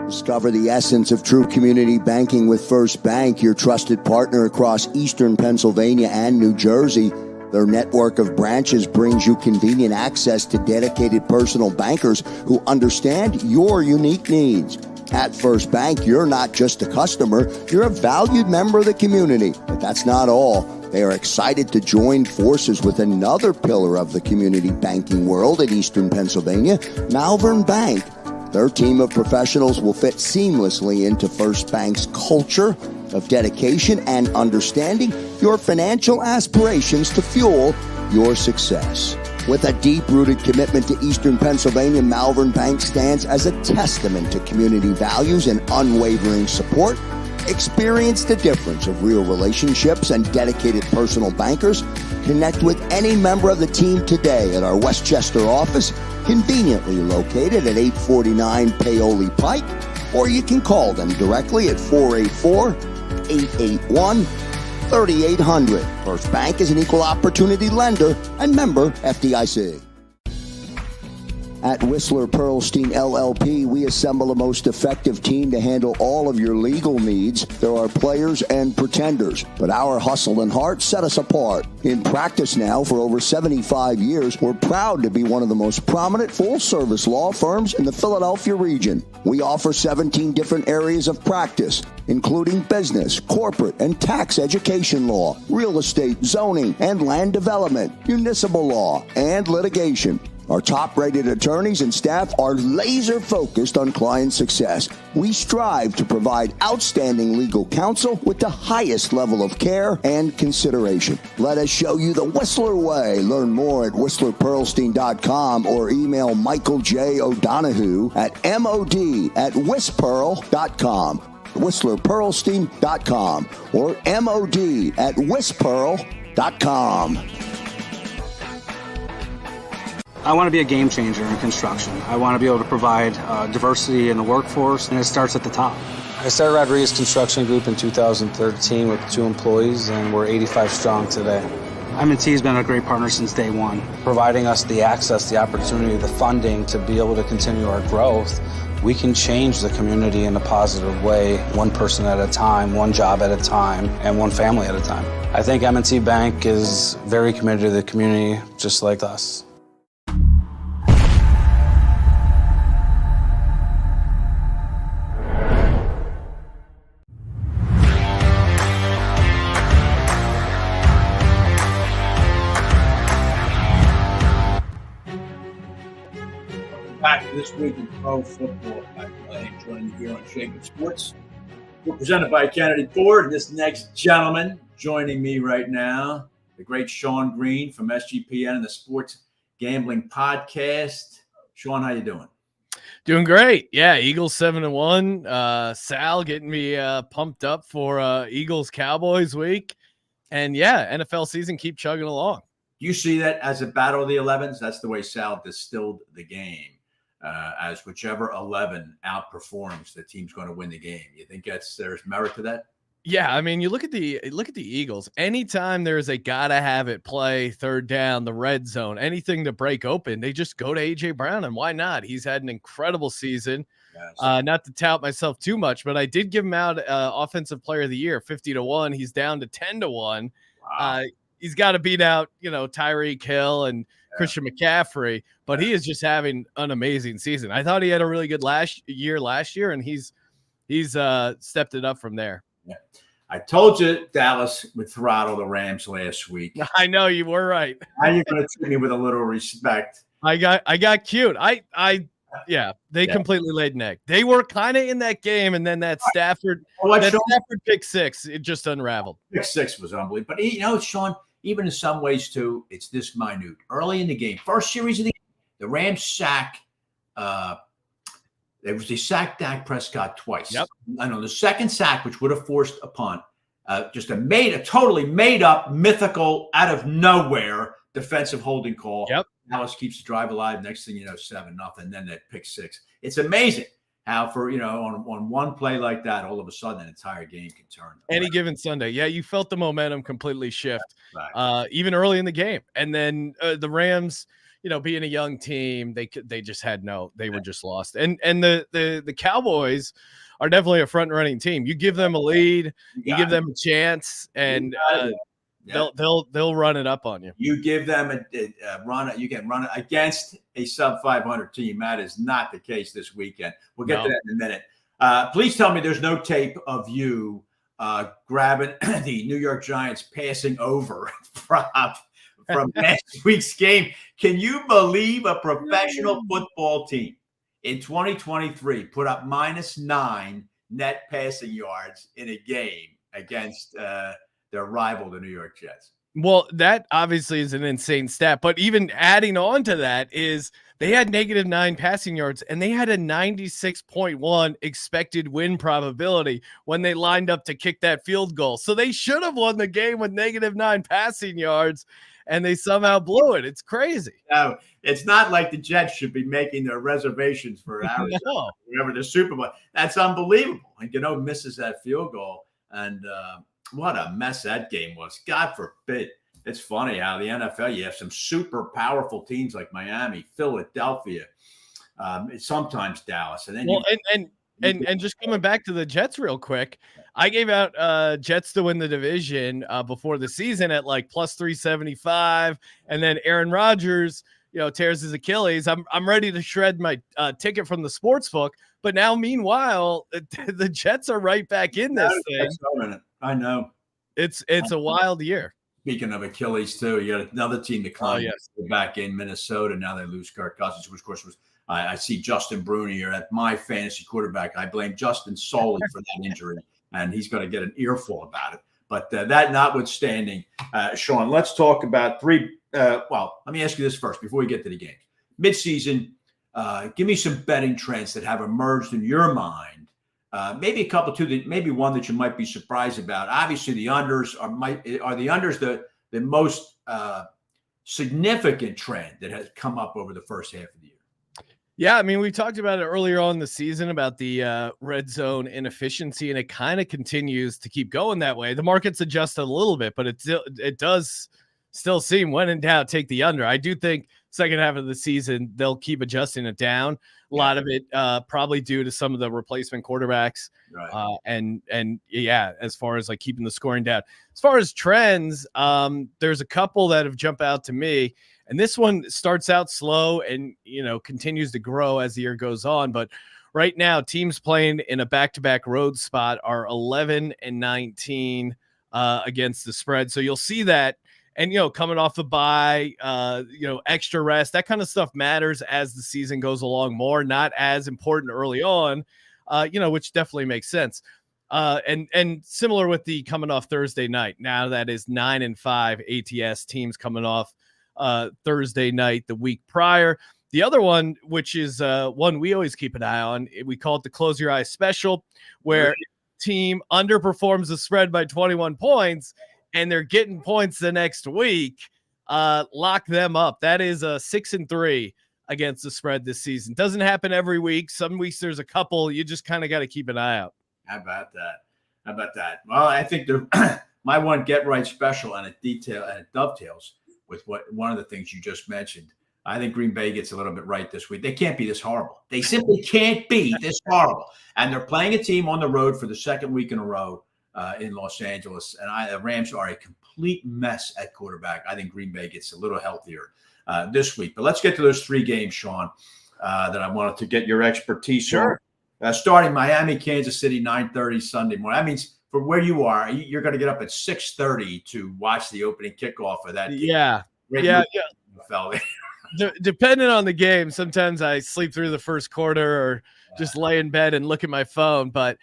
Discover the essence of true community banking with First Bank, your trusted partner across eastern Pennsylvania and New Jersey. Their network of branches brings you convenient access to dedicated personal bankers who understand your unique needs. At First Bank, you're not just a customer, you're a valued member of the community. But that's not all. They are excited to join forces with another pillar of the community banking world in eastern Pennsylvania, Malvern Bank. Their team of professionals will fit seamlessly into First Bank's culture of dedication and understanding your financial aspirations to fuel your success. With a deep-rooted commitment to Eastern Pennsylvania, Malvern Bank stands as a testament to community values and unwavering support. Experience the difference of real relationships and dedicated personal bankers. Connect with any member of the team today at our Westchester office, conveniently located at 849 Paoli Pike, or you can call them directly at 484-881-3800. First Bank is an equal opportunity lender and member FDIC. At Whistler Pearlstein LLP, we assemble the most effective team to handle all of your legal needs. There are players and pretenders, but our hustle and heart set us apart. In practice now for over 75 years, we're proud to be one of the most prominent full-service law firms in the Philadelphia region. We offer 17 different areas of practice, including business, corporate, and tax education law, real estate, zoning, and land development, municipal law, and litigation. Our top-rated attorneys and staff are laser-focused on client success. We strive to provide outstanding legal counsel with the highest level of care and consideration. Let us show you the Whistler way. Learn more at WhistlerPearlstein.com or email Michael J. O'Donohue at mod@whistpearl.com. WhistlerPearlstein.com or mod@whistpearl.com. I want to be a game changer in construction. I want to be able to provide diversity in the workforce, and it starts at the top. I started Rodriguez Construction Group in 2013 with 2 employees, and we're 85 strong today. M&T has been a great partner since day one, providing us the access, the opportunity, the funding to be able to continue our growth. We can change the community in a positive way, one person at a time, one job at a time, and one family at a time. I think M&T Bank is very committed to the community, just like us. Back to This Week in Pro Football. I'm joining you here on JAKIB Sports. We're presented by Kennedy Ford. This next gentleman joining me right now, the great Sean Green from SGPN and the Sports Gambling Podcast. Sean, how you doing? Doing great. Yeah, Eagles 7-1. Sal getting me pumped up for Eagles Cowboys week. And yeah, NFL season keep chugging along. Do you see that as a battle of the 11s? That's the way Sal distilled the game. As whichever 11 outperforms, the team's going to win the game. You think there's merit to that? Yeah, I mean, you look at the Eagles. Anytime there's a gotta have it play, third down, the red zone, anything to break open, they just go to AJ Brown, and why not? He's had an incredible season. Yes. Not to tout myself too much, but I did give him out Offensive Player of the Year, 50-1. He's down to 10-1. Wow. He's got to beat out, Tyreek Hill and Christian McCaffrey, but he is just having an amazing season. I thought he had a really good last year, and he's stepped it up from there. Yeah. I told you Dallas would throttle the Rams last week. I know you were right. How are you going to treat me with a little respect? I got cute. They completely laid an egg. They were kind of in that game, and then that Stafford pick six, it just unraveled. Pick six was unbelievable. But Sean, even in some ways too, it's this minute. Early in the game, first series of the game, the Rams sack. They sacked Dak Prescott twice. Yep. I know the second sack, which would have forced a punt, just a totally made up, mythical, out of nowhere defensive holding call. Yep. Dallas keeps the drive alive. Next thing you know, 7-0. Then that pick six. It's amazing how on one play like that, all of a sudden an entire game can turn. Any given Sunday. Yeah, you felt the momentum completely shift, right. Even early in the game. And then the Rams, being a young team, they just had they were just lost. And the Cowboys are definitely a front running team. You give them a lead, you give them a chance, and they'll run it up on you. You give them a run. You can run it against a sub 500 team. That is not the case this weekend. We'll get to that in a minute. Please tell me there's no tape of you grabbing the New York Giants passing over prop from last week's game. Can you believe a professional football team in 2023 put up -9 net passing yards in a game against their rival, the New York Jets? Well, that obviously is an insane stat, but even adding on to that is they had -9 passing yards and they had a 96.1 expected win probability when they lined up to kick that field goal. So they should have won the game with -9 passing yards, and they somehow blew it. It's crazy. No, it's not like the Jets should be making their reservations for Arizona, whatever the Super Bowl. That's unbelievable. And misses that field goal, and what a mess that game was. God forbid. It's funny how the NFL, you have some super powerful teams like Miami, Philadelphia, sometimes Dallas. And then and just coming back to the Jets real quick, I gave out Jets to win the division before the season at like +375. And then Aaron Rodgers, tears his Achilles. I'm ready to shred my ticket from the sports book. But now, meanwhile, the Jets are right back in this thing. I know. It's a wild year. Speaking of Achilles, too, you got another team that climbed back in Minnesota. Now they lose Kirk Cousins, which, of course, was I see Justin Bruni here at my fantasy quarterback. I blame Justin solely for that injury, and he's going to get an earful about it. But that notwithstanding, Sean, let's talk about well, let me ask you this first before we get to the games. Midseason, give me some betting trends that have emerged in your mind. Maybe a couple too. Maybe one that you might be surprised about. Obviously, the unders are the unders the most significant trend that has come up over the first half of the year. Yeah, I mean, we talked about it earlier on in the season about the red zone inefficiency, and it kind of continues to keep going that way. The market's adjusted a little bit, but it does still seem, when in doubt, take the under. I do think second half of the season they'll keep adjusting it down. A lot of it probably due to some of the replacement quarterbacks, right. And as far as like keeping the scoring down. As far as trends, there's a couple that have jumped out to me, and this one starts out slow and continues to grow as the year goes on. But right now, teams playing in a back-to-back road spot are 11-19 against the spread. So you'll see that. And, coming off the bye, extra rest, that kind of stuff matters as the season goes along more, not as important early on, which definitely makes sense. And similar with the coming off Thursday night. Now that is 9-5 ATS teams coming off Thursday night the week prior. The other one, which is one we always keep an eye on, we call it the Close Your Eyes Special, where team underperforms the spread by 21 points, and they're getting points the next week, lock them up. That is a 6-3 against the spread this season. Doesn't happen every week. Some weeks there's a couple. You just kind of got to keep an eye out. How about that? Well, I think my one get right special, and it dovetails with one of the things you just mentioned. I think Green Bay gets a little bit right this week. They can't be this horrible. They simply can't be this horrible. And they're playing a team on the road for the second week in a row. In Los Angeles, and the Rams are a complete mess at quarterback. I think Green Bay gets a little healthier this week. But let's get to those three games, Sean, that I wanted to get your expertise on. Starting Miami, Kansas City, 9:30 Sunday morning. That means for where you are, you're going to get up at 6:30 to watch the opening kickoff of that game. Yeah. Depending on the game, sometimes I sleep through the first quarter or just lay in bed and look at my phone. But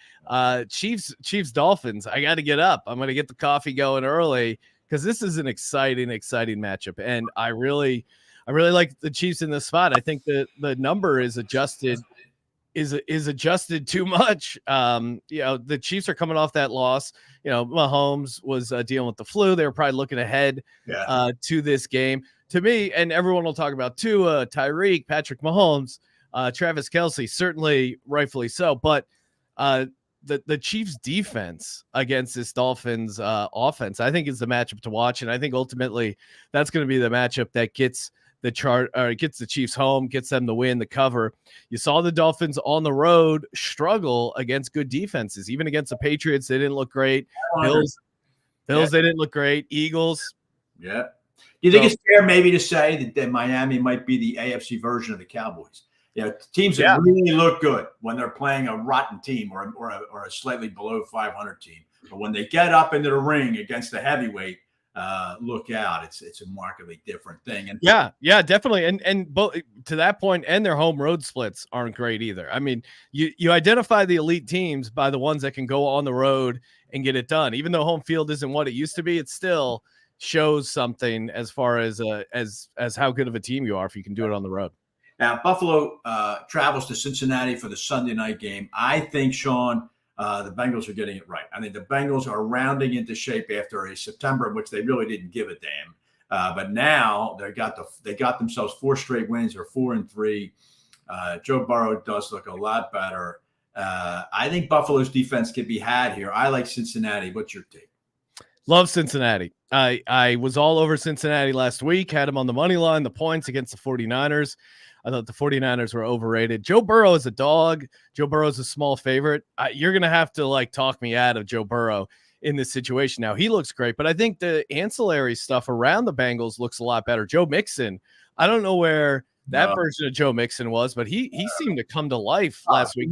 Chiefs Dolphins, I got to get up. I'm going to get the coffee going early because this is an exciting matchup. And I really like the Chiefs in this spot. I think that the number is adjusted too much. The Chiefs are coming off that loss. Mahomes was dealing with the flu. They were probably looking ahead to this game. To me, and everyone will talk about Tua, Tyreek, Patrick Mahomes, Travis Kelce, certainly rightfully so. But the Chiefs defense against this Dolphins offense, I think, is the matchup to watch. And I think ultimately that's going to be the matchup that gets the Chiefs home, gets them to win the cover. You saw the Dolphins on the road struggle against good defenses, even against the Patriots. They didn't look great. Bills, they didn't look great. Eagles. Yeah. Do you think it's fair maybe to say that Miami might be the AFC version of the Cowboys? Teams that really look good when they're playing a rotten team or a slightly below 500 team. But when they get up into the ring against the heavyweight, look out. It's a markedly different thing. And yeah, definitely. And both to that point, and their home road splits aren't great either. I mean, you identify the elite teams by the ones that can go on the road and get it done. Even though home field isn't what it used to be, it still shows something as far as how good of a team you are if you can do it on the road. Now, Buffalo travels to Cincinnati for the Sunday night game. I think, Sean, the Bengals are getting it right. I think the Bengals are rounding into shape after a September in which they really didn't give a damn. But now they got themselves 4 straight wins. They're 4-3. Joe Burrow does look a lot better. I think Buffalo's defense can be had here. I like Cincinnati. What's your take? Love Cincinnati. I was all over Cincinnati last week, had them on the money line, the points against the 49ers. I thought the 49ers were overrated. Joe Burrow is a dog. Joe Burrow is a small favorite. You're going to have to talk me out of Joe Burrow in this situation. Now, he looks great, but I think the ancillary stuff around the Bengals looks a lot better. Joe Mixon, I don't know where that version of Joe Mixon was, but he seemed to come to life last week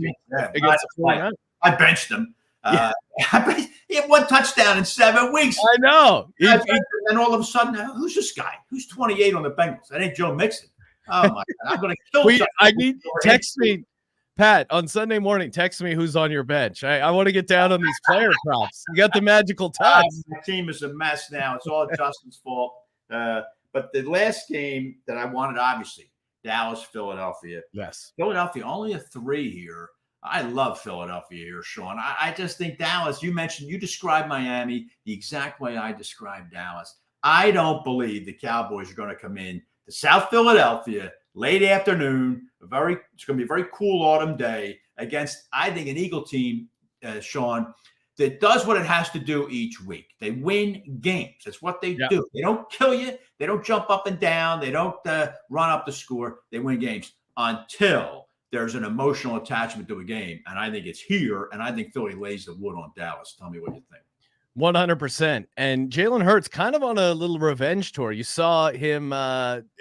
against the 49ers. I benched him. He had 1 touchdown in 7 weeks. I know. And all of a sudden, who's this guy? Who's 28 on the Bengals? That ain't Joe Mixon. Oh my God! I'm going to kill. I need text me, Pat, on Sunday morning. Text me who's on your bench. I want to get down on these player props. You got the magical touch. My team is a mess now. It's all Justin's fault. But the last game that I wanted, obviously, Dallas, Philadelphia. Yes, Philadelphia only a 3 here. I love Philadelphia here, Sean. I just think Dallas. You described Miami the exact way I described Dallas. I don't believe the Cowboys are going to come in to South Philadelphia late afternoon. It's going to be a very cool autumn day against, I think, an Eagle team, Sean, that does what it has to do each week. They win games. That's what they do. They don't kill you. They don't jump up and down. They don't run up the score. They win games until there's an emotional attachment to a game. And I think it's here. And I think Philly lays the wood on Dallas. Tell me what you think. 100%. And Jalen Hurts kind of on a little revenge tour. You saw him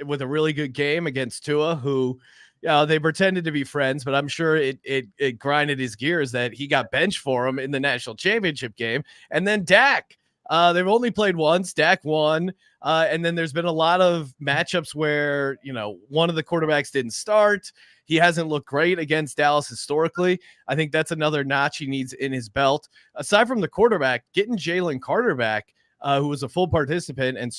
with a really good game against Tua, who they pretended to be friends, but I'm sure it grinded his gears that he got benched for him in the national championship game. And then Dak, they've only played once. Dak won. And then there's been a lot of matchups where, one of the quarterbacks didn't start. He hasn't looked great against Dallas historically. I think that's another notch he needs in his belt. Aside from the quarterback, getting Jalen Carter back, who was a full participant and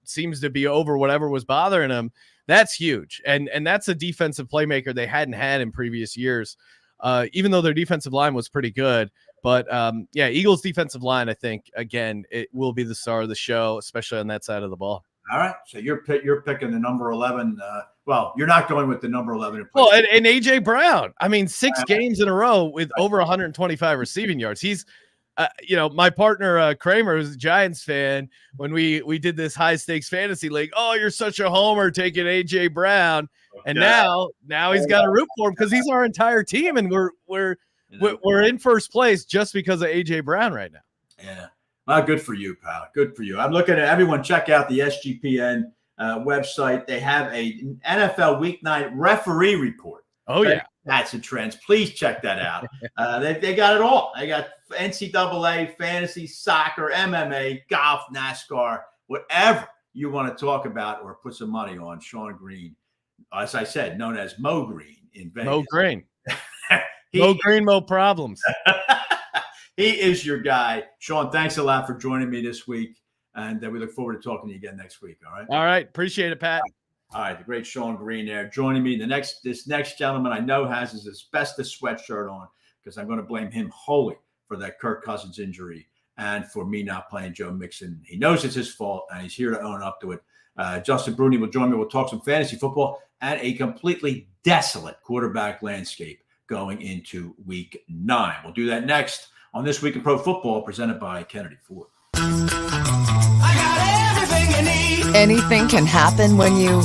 seems to be over whatever was bothering him, that's huge. And that's a defensive playmaker they hadn't had in previous years, even though their defensive line was pretty good. But Eagles defensive line, I think, again, it will be the star of the show, especially on that side of the ball. All right. So you're picking the number 11. You're not going with the number 11. Well, and A.J. Brown. I mean, 6 games in a row with over 125 receiving yards. He's, my partner Kramer, who's a Giants fan, when we did this high stakes fantasy league. Oh, you're such a homer taking A.J. Brown, and now he's got to root for him because he's our entire team, and we're in first place just because of A.J. Brown right now. Yeah. Well, good for you, pal. Good for you. I'm looking at everyone. Check out the SGPN website. They have a NFL Week 9 referee report. Oh, yeah. That's a trend. Please check that out. They got it all. They got NCAA, fantasy, soccer, MMA, golf, NASCAR, whatever you want to talk about or put some money on. Sean Green, as I said, known as Mo Green in Vegas. Mo Green. Mo Green, Mo problems. He is your guy. Sean, thanks a lot for joining me this week. And we look forward to talking to you again next week. All right. All right. Appreciate it, Pat. All right. The great Sean Green there joining me. This next gentleman I know has his asbestos sweatshirt on because I'm going to blame him wholly for that Kirk Cousins injury and for me not playing Joe Mixon. He knows it's his fault and he's here to own up to it. Justin Bruni will join me. We'll talk some fantasy football and a completely desolate quarterback landscape going into week 9. We'll do that next on This Week in Pro Football, presented by Kennedy Ford. I got everything you need. Anything can happen when you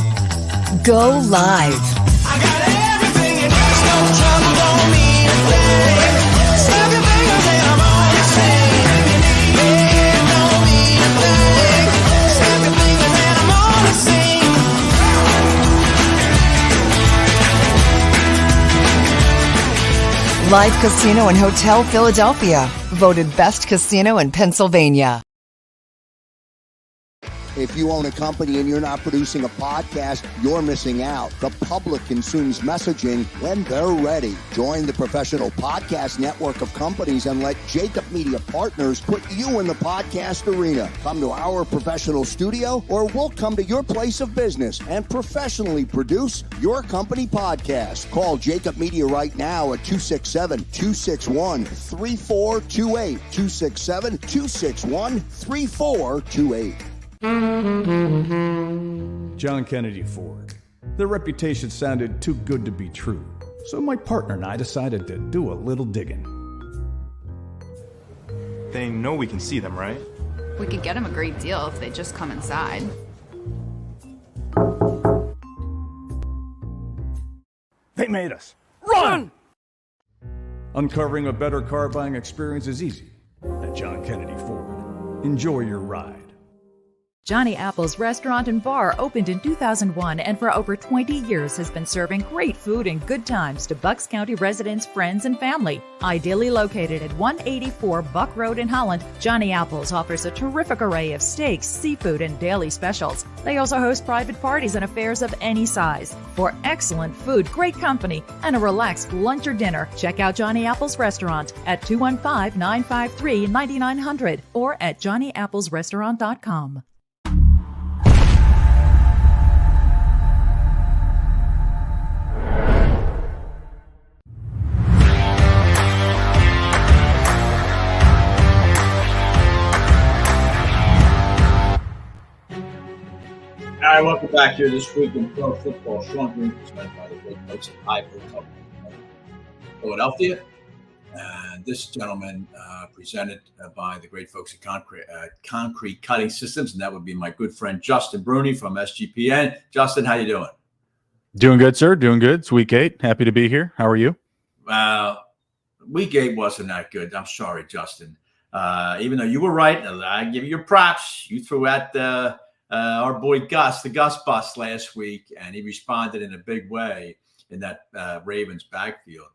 go live. I got everything you need. There's no trouble, don't mean a thing. Snap your fingers and I'm on the same. You need it, don't mean a thing. Snap your fingers and I'm on the same. Live Casino and Hotel Philadelphia, voted best casino in Pennsylvania. If you own a company and you're not producing a podcast, you're missing out. The public consumes messaging when they're ready. Join the professional podcast network of companies and let JAKIB Media Partners put you in the podcast arena. Come to our professional studio or we'll come to your place of business and professionally produce your company podcast. Call JAKIB Media right now at 267-261-3428. 267-261-3428. John Kennedy Ford. Their reputation sounded too good to be true, so my partner and I decided to do a little digging. They know we can see them, right? We could get them a great deal if they just come inside. They made us. Run! Uncovering a better car buying experience is easy at John Kennedy Ford. Enjoy your ride. Johnny Apple's restaurant and bar opened in 2001 and for over 20 years has been serving great food and good times to Bucks County residents, friends, and family. Ideally located at 184 Buck Road in Holland, Johnny Apple's offers a terrific array of steaks, seafood, and daily specials. They also host private parties and affairs of any size. For excellent food, great company, and a relaxed lunch or dinner, check out Johnny Apple's restaurant at 215-953-9900 or at johnnyapplesrestaurant.com. All right, welcome back here this week in pro football. Sean Green, presented by the great folks at High Hotel Philadelphia. And this gentleman presented by the great folks at Concrete Cutting Systems, and that would be my good friend Justin Bruni from SGPN. Justin, how you doing? Doing good, sir. Doing good. It's week 8. Happy to be here. How are you? Week 8 wasn't that good. I'm sorry, Justin. Even though you were right, I give you your props. You threw out our boy Gus, the Gus bus last week, and he responded in a big way in that Ravens backfield.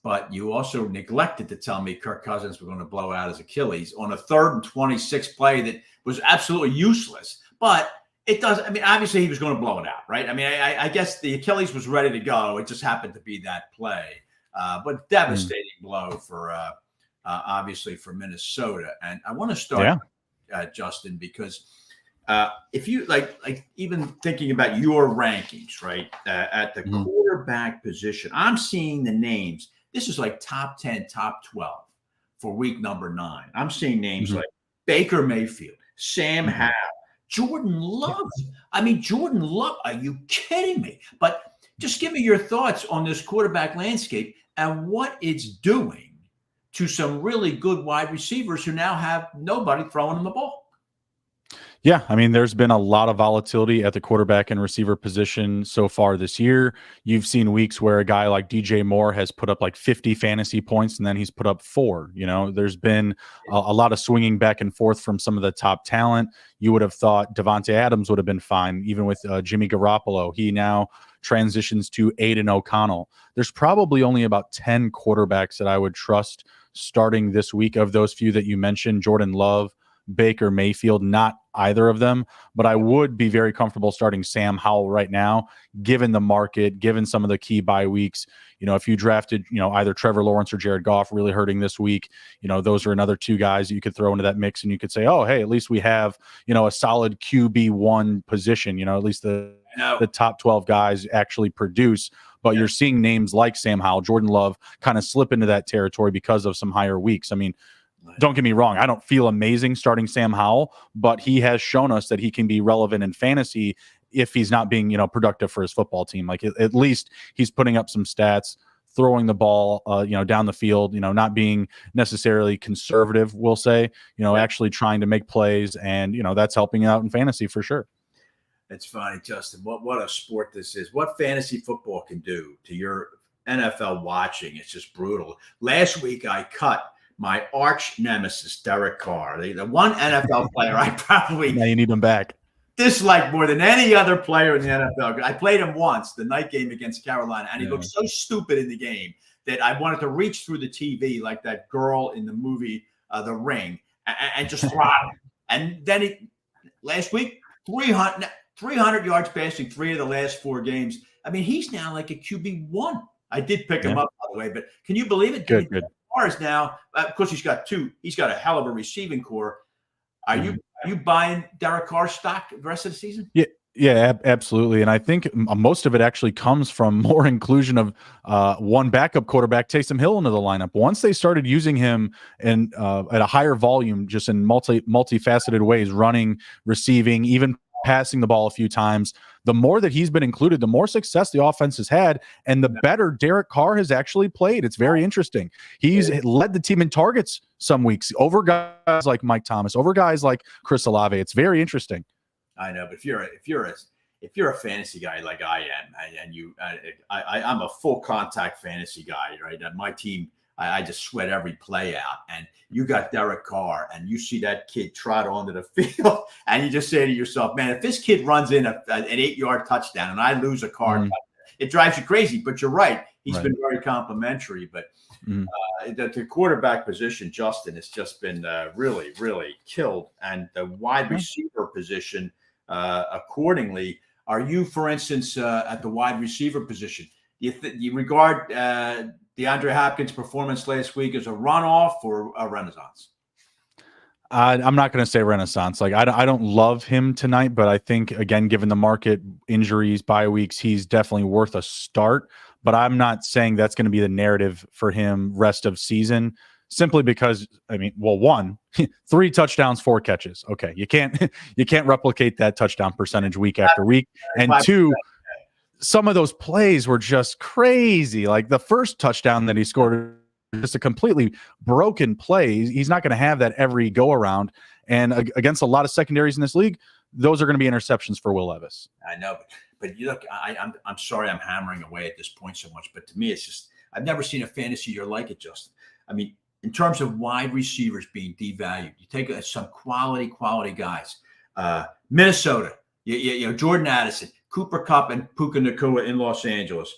But you also neglected to tell me Kirk Cousins was going to blow out his Achilles on a 3rd and 26 play that was absolutely useless. But it doesn't. I mean, obviously he was going to blow it out, right? I mean, I guess the Achilles was ready to go. It just happened to be that play. But devastating blow for obviously for Minnesota. And I want to start, Justin, because if you like even thinking about your rankings, right, at the quarterback position, I'm seeing the names. This is like top 10, top 12 for week number 9. I'm seeing names like Baker Mayfield, Sam Howell, Jordan Love. I mean, Jordan Love, are you kidding me? But just give me your thoughts on this quarterback landscape and what it's doing to some really good wide receivers who now have nobody throwing them the ball. Yeah, I mean, there's been a lot of volatility at the quarterback and receiver position so far this year. You've seen weeks where a guy like DJ Moore has put up like 50 fantasy points and then he's put up 4. You know, there's been a lot of swinging back and forth from some of the top talent. You would have thought Devontae Adams would have been fine, even with Jimmy Garoppolo. He now transitions to Aiden O'Connell. There's probably only about 10 quarterbacks that I would trust starting this week. Of those few that you mentioned, Jordan Love, Baker Mayfield, not either of them, but I would be very comfortable starting Sam Howell right now, given the market, given some of the key bye weeks. You know, if you drafted, either Trevor Lawrence or Jared Goff really hurting this week, those are another 2 guys you could throw into that mix, and you could say, oh, hey, at least we have, a solid QB1 position, at least the top 12 guys actually produce. But you're seeing names like Sam Howell, Jordan Love kind of slip into that territory because of some higher weeks. I mean, don't get me wrong. I don't feel amazing starting Sam Howell, but he has shown us that he can be relevant in fantasy if he's not being, productive for his football team. Like at least he's putting up some stats, throwing the ball, down the field, not being necessarily conservative, we'll say, actually trying to make plays. And, that's helping out in fantasy for sure. It's funny, Justin, what a sport this is. What fantasy football can do to your NFL watching. It's just brutal. Last week I cut my arch nemesis, Derek Carr, the one NFL player I probably now you need him back. Dislike more than any other player in the NFL. I played him once, the night game against Carolina, and he looked so stupid in the game that I wanted to reach through the TV like that girl in the movie The Ring and just throttle him. And then last week, 300 yards passing 3 of the last 4 games. I mean, he's now like a QB1. I did pick him up, by the way, but can you believe it? Good. Is now, of course, he's got a hell of a receiving core. Are you buying Derek Carr stock the rest of the season? Yeah, absolutely. And I think most of it actually comes from more inclusion of one backup quarterback, Taysom Hill, into the lineup. Once they started using him at a higher volume, just in multifaceted ways, running, receiving, even passing the ball a few times, the more that he's been included, the more success the offense has had, and the better Derek Carr has actually played. It's very interesting. He's led the team in targets some weeks over guys like Mike Thomas, over guys like Chris Olave. It's very interesting. I know, but if you're a fantasy guy like I am, and I'm a full contact fantasy guy, right? My team, I just sweat every play out. And you got Derek Carr, and you see that kid trot onto the field, and you just say to yourself, man, if this kid runs in an 8-yard touchdown and I lose a Carr touchdown, it drives you crazy. But you're right. He's been very complimentary. But the quarterback position, Justin, has just been really, really killed. And the wide receiver position, accordingly, are you, for instance, at the wide receiver position, you regard DeAndre Hopkins' performance last week as a runoff or a renaissance? I'm not going to say renaissance. Like I don't love him tonight, but I think, again, given the market, injuries, bye weeks, he's definitely worth a start. But I'm not saying that's going to be the narrative for him rest of season, simply because, I mean, well, 1, 3 touchdowns, 4 catches. Okay, you can't replicate that touchdown percentage week after week. And 2, some of those plays were just crazy. Like the first touchdown that he scored, just a completely broken play. He's not going to have that every go around. And against a lot of secondaries in this league, those are going to be interceptions for Will Levis. I know, but you look, I'm sorry I'm hammering away at this point so much, but to me, it's just, I've never seen a fantasy year like it, Justin. I mean, in terms of wide receivers being devalued, you take some quality guys. Minnesota, you know, Jordan Addison, Cooper Kupp, and Puka Nacua in Los Angeles.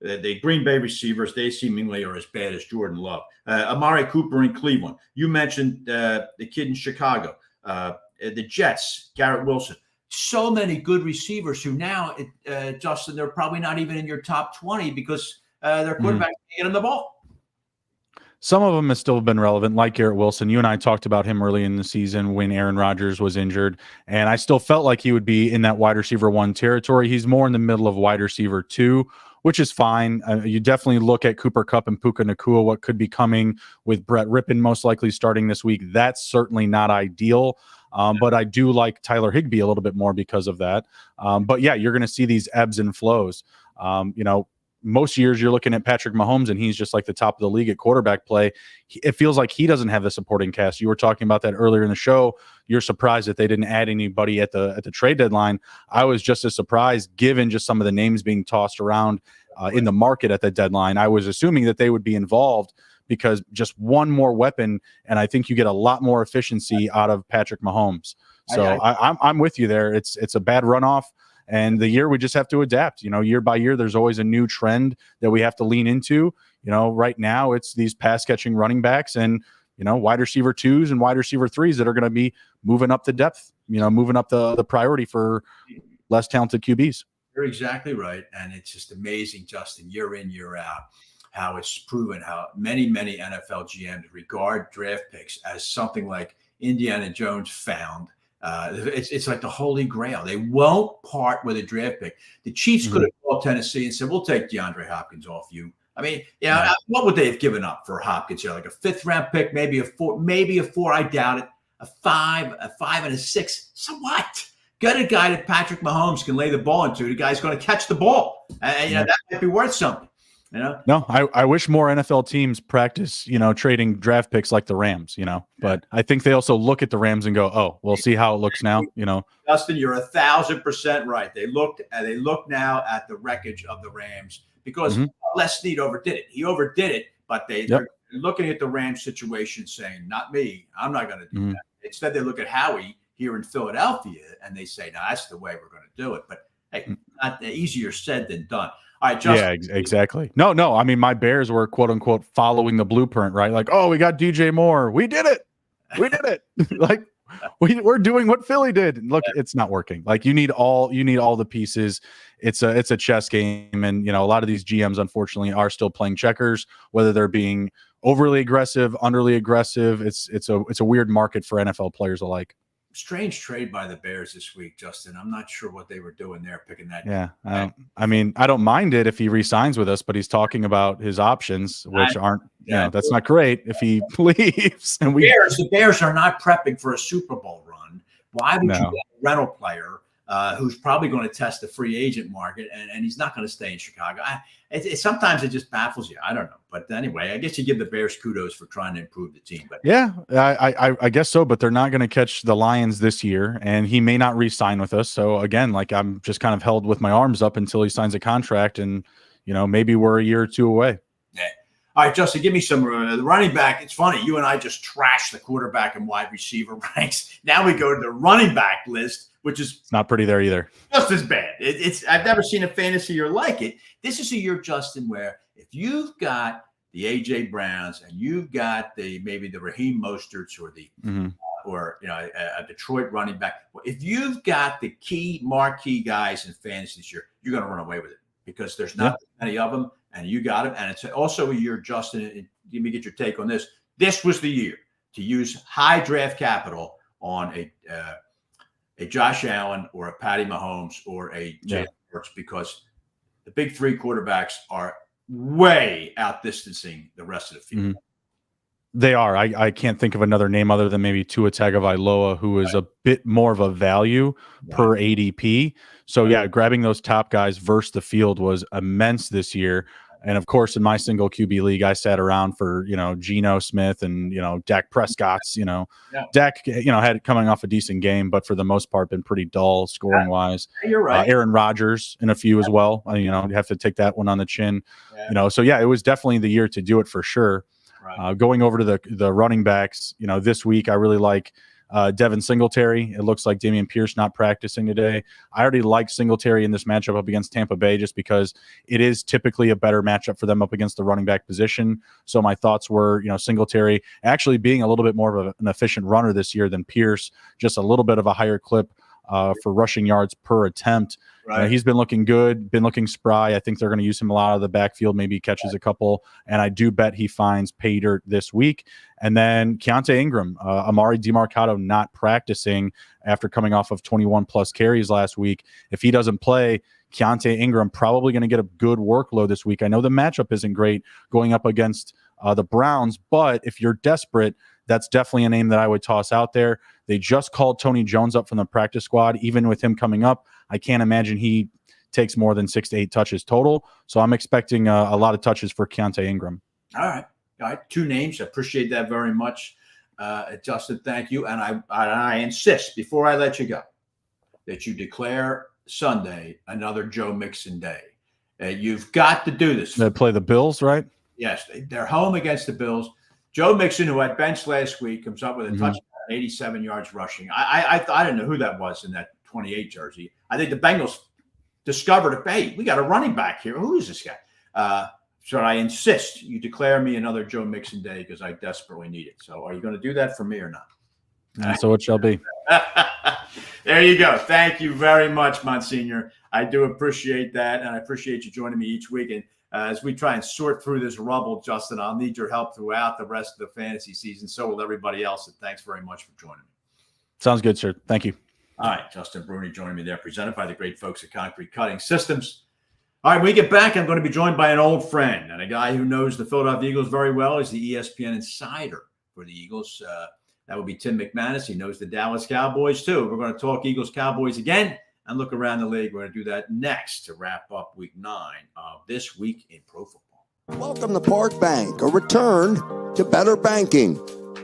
The Green Bay receivers, they seemingly are as bad as Jordan Love. Amari Cooper in Cleveland. You mentioned the kid in Chicago. The Jets, Garrett Wilson. So many good receivers who now, Justin, they're probably not even in your top 20 because their quarterbacks can't get them the ball. Some of them have still been relevant, like Garrett Wilson. You and I talked about him early in the season when Aaron Rodgers was injured, and I still felt like he would be in that wide receiver 1 territory. He's more in the middle of wide receiver 2, which is fine. You definitely look at Cooper Kupp and Puka Nacua, what could be coming with Brett Rippon most likely starting this week. That's certainly not ideal, but I do like Tyler Higbee a little bit more because of that. But yeah, you're going to see these ebbs and flows. You know, most years you're looking at Patrick Mahomes and he's just like the top of the league at quarterback play. It feels like he doesn't have the supporting cast. You were talking about that earlier in the show. You're surprised that they didn't add anybody at the trade deadline. I was just as surprised given just some of the names being tossed around in the market at the deadline. I was assuming that they would be involved because just one more weapon, and I think you get a lot more efficiency out of Patrick Mahomes. So I'm with you there. It's a bad runoff. And the year we just have to adapt, you know, year by year, there's always a new trend that we have to lean into. You know, right now it's these pass catching running backs and, you know, wide receiver 2s and wide receiver 3s that are going to be moving up the depth, you know, moving up the priority for less talented QBs. You're exactly right. And it's just amazing, Justin, year in, year out, how it's proven how many NFL GMs regard draft picks as something like Indiana Jones found. It's like the holy grail. They won't part with a draft pick. The Chiefs could have called Tennessee and said, we'll take DeAndre Hopkins off you. I mean, yeah, what would they have given up for Hopkins? You know, like a 5th round pick, maybe a 4. I doubt it. A 5 and a 6. So what? Get a guy that Patrick Mahomes can lay the ball into. The guy's going to catch the ball. And you know, that might be worth something. You know? No, I wish more NFL teams practice, you know, trading draft picks like the Rams, you know, but I think they also look at the Rams and go, oh, we'll see how it looks now, you know. Justin, you're 1,000% right. They look now at the wreckage of the Rams because Les Snead overdid it. He overdid it, but they're looking at the Rams situation saying, not me, I'm not going to do that. Instead, they look at Howie here in Philadelphia and they say, no, that's the way we're going to do it. But hey, not easier said than done. All right, Justin. Yeah, exactly. No. I mean, my Bears were quote unquote following the blueprint, right? Like, oh, we got DJ Moore. We did it. Like we're doing what Philly did. Look, it's not working. Like you need all the pieces. It's a chess game, and you know a lot of these GMs unfortunately are still playing checkers. Whether they're being overly aggressive, underly aggressive, it's a weird market for NFL players alike. Strange trade by the Bears this week, Justin. I'm not sure what they were doing there, picking that. Yeah, I mean, I don't mind it if he re-signs with us, but he's talking about his options, which aren't. You know, that's not great if he leaves. And the Bears are not prepping for a Super Bowl run. Why would you get a rental player who's probably going to test the free agent market, and he's not going to stay in Chicago? Sometimes it just baffles you. I don't know. But anyway, I guess you give the Bears kudos for trying to improve the team. But yeah, I guess so. But they're not going to catch the Lions this year, and he may not re-sign with us. So again, like I'm just kind of held with my arms up until he signs a contract, and you know maybe we're a year or two away. Yeah. All right, Justin, give me some the running back. It's funny. You and I just trashed the quarterback and wide receiver ranks. Now we go to the running back list, which is not pretty there either. Just as bad. It's I've never seen a fantasy year like it. This is a year, Justin, where if you've got the A.J. Browns and you've got maybe the Raheem Mosterts or the a Detroit running back, if you've got the key marquee guys in fantasy this year, you're going to run away with it because there's not many of them. And you got him. And it's also a year, Justin, let me get your take on this. This was the year to use high draft capital on a Josh Allen or a Patty Mahomes or a Jalen Hurts because the big three quarterbacks are way outdistancing the rest of the field. They are. I can't think of another name other than maybe Tua Tagovailoa, who is a bit more of a value per ADP. So, grabbing those top guys versus the field was immense this year. And, of course, in my single QB league, I sat around for, Geno Smith and, Dak Prescott's, Dak, had coming off a decent game, but for the most part been pretty dull scoring-wise. You're right. Aaron Rodgers in a few as well. You have to take that one on the chin. So, it was definitely the year to do it for sure. Right. Going over to the running backs, this week I really like Devin Singletary. It looks like Dameon Pierce not practicing today. I already like Singletary in this matchup up against Tampa Bay just because it is typically a better matchup for them up against the running back position. So my thoughts were, Singletary actually being a little bit more of an efficient runner this year than Pierce, just a little bit of a higher clip for rushing yards per attempt. Right. He's been looking good, been looking spry. I think they're going to use him a lot of the backfield, maybe he catches a couple. And I do bet he finds pay dirt this week. And then Keontae Ingram, Amari DeMarcado not practicing after coming off of 21-plus carries last week. If he doesn't play, Keontae Ingram probably going to get a good workload this week. I know the matchup isn't great going up against the Browns, but if you're desperate, that's definitely a name that I would toss out there. They just called Tony Jones up from the practice squad. Even with him coming up, I can't imagine he takes more than 6 to 8 touches total. So I'm expecting a lot of touches for Keontae Ingram. All right. 2 names. I appreciate that very much. Justin, thank you. And I insist, before I let you go, that you declare Sunday another Joe Mixon day. You've got to do this. They play the Bills, right? Yes. They're home against the Bills. Joe Mixon, who had benched last week, comes up with a touchdown, 87 yards rushing. I didn't know who that was in that 28 jersey. I think the Bengals discovered, hey, we got a running back here. Who is this guy? So I insist you declare me another Joe Mixon day because I desperately need it. So are you going to do that for me or not? So it shall be. There you go. Thank you very much, Monsignor. I do appreciate that, and I appreciate you joining me each week. And as we try and sort through this rubble, Justin, I'll need your help throughout the rest of the fantasy season. So will everybody else. And thanks very much for joining me. Sounds good, sir. Thank you. All right, Justin Bruni joining me there, presented by the great folks at Concrete Cutting Systems. All right, when we get back, I'm going to be joined by an old friend and a guy who knows the Philadelphia Eagles very well. He's the ESPN insider for the Eagles. That would be Tim McManus. He knows the Dallas Cowboys, too. We're going to talk Eagles-Cowboys again and look around the league. We're going to do that next to wrap up Week 9 of This Week in Pro Football. Welcome to Park Bank, a return to better banking.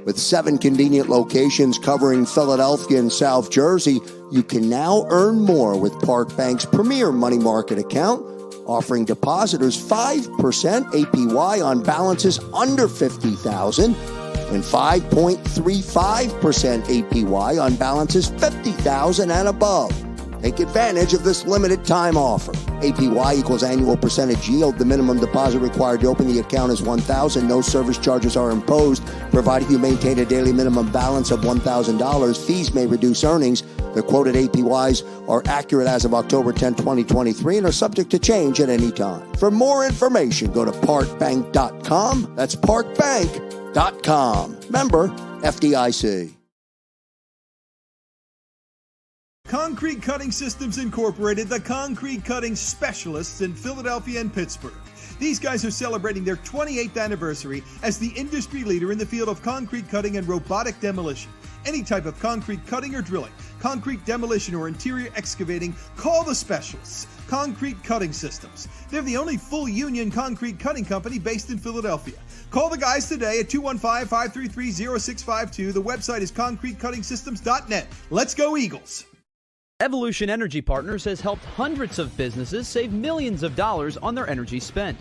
With 7 convenient locations covering Philadelphia and South Jersey, you can now earn more with Park Bank's premier money market account, offering depositors 5% APY on balances under $50,000 and 5.35% APY on balances $50,000 and above. Take advantage of this limited time offer. APY equals annual percentage yield. The minimum deposit required to open the account is $1,000. No service charges are imposed, provided you maintain a daily minimum balance of $1,000. Fees may reduce earnings. The quoted APYs are accurate as of October 10, 2023 and are subject to change at any time. For more information, go to parkbank.com. That's parkbank.com. Member FDIC. Concrete Cutting Systems Incorporated, the concrete cutting specialists in Philadelphia and Pittsburgh. These guys are celebrating their 28th anniversary as the industry leader in the field of concrete cutting and robotic demolition. Any type of concrete cutting or drilling, concrete demolition or interior excavating, call the specialists. Concrete Cutting Systems. They're the only full union concrete cutting company based in Philadelphia. Call the guys today at 215-533-0652. The website is concretecuttingsystems.net. Let's go Eagles. Evolution Energy Partners has helped hundreds of businesses save millions of dollars on their energy spend.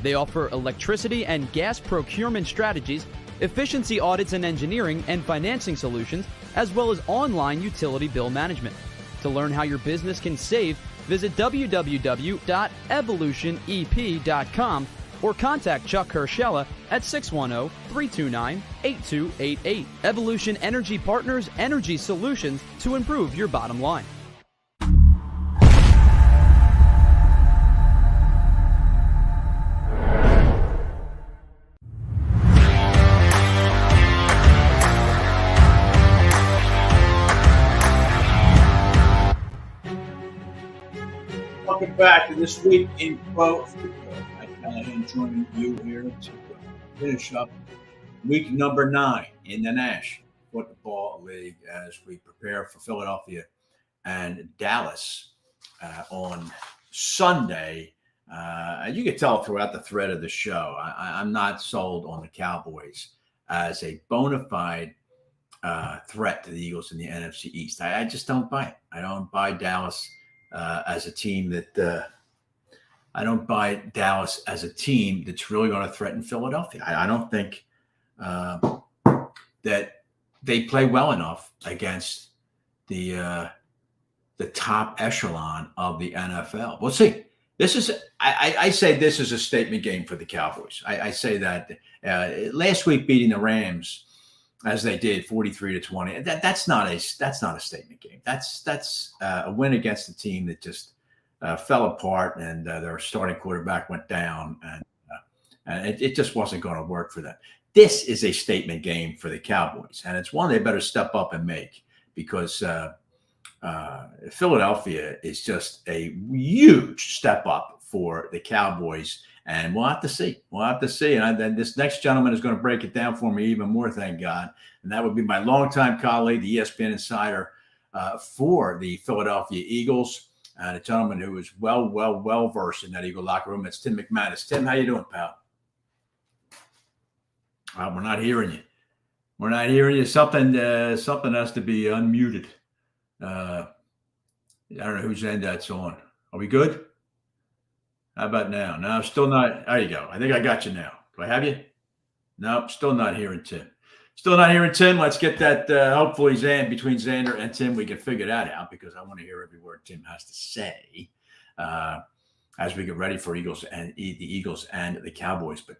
They offer electricity and gas procurement strategies, efficiency audits and engineering and financing solutions, as well as online utility bill management. To learn how your business can save, visit www.evolutionep.com or contact Chuck Herschella at 610-329-8288. Evolution Energy Partners, energy solutions to improve your bottom line. Welcome back to This Week in Pro Football. Callahan joining you here to finish up week number 9 in the National Football League as we prepare for Philadelphia and Dallas on Sunday. You can tell throughout the thread of the show, I'm not sold on the Cowboys as a bona fide threat to the Eagles in the NFC East. I just don't buy it. I don't buy Dallas as a team that I don't buy Dallas as a team that's really going to threaten Philadelphia. I don't think that they play well enough against the top echelon of the NFL. We'll see. This is I say this is a statement game for the Cowboys. I say that last week beating the Rams as they did 43-20. That's not a statement game. That's a win against a team that just fell apart and their starting quarterback went down and it just wasn't going to work for them. This is a statement game for the Cowboys, and it's one they better step up and make because Philadelphia is just a huge step up for the Cowboys, and we'll have to see. And then this next gentleman is going to break it down for me even more, thank God, and that would be my longtime colleague, the ESPN insider for the Philadelphia Eagles. A gentleman who is well versed in that Eagle locker room. It's Tim McManus. Tim, how you doing, pal? We're not hearing you. Something has to be unmuted. I don't know whose end that's on. Are we good? How about now? No, still not. There you go. I think I got you now. Do I have you? No, still not hearing Tim. Let's get that. Hopefully, between Xander and Tim, we can figure that out because I want to hear every word Tim has to say as we get ready for the Eagles and the Cowboys. But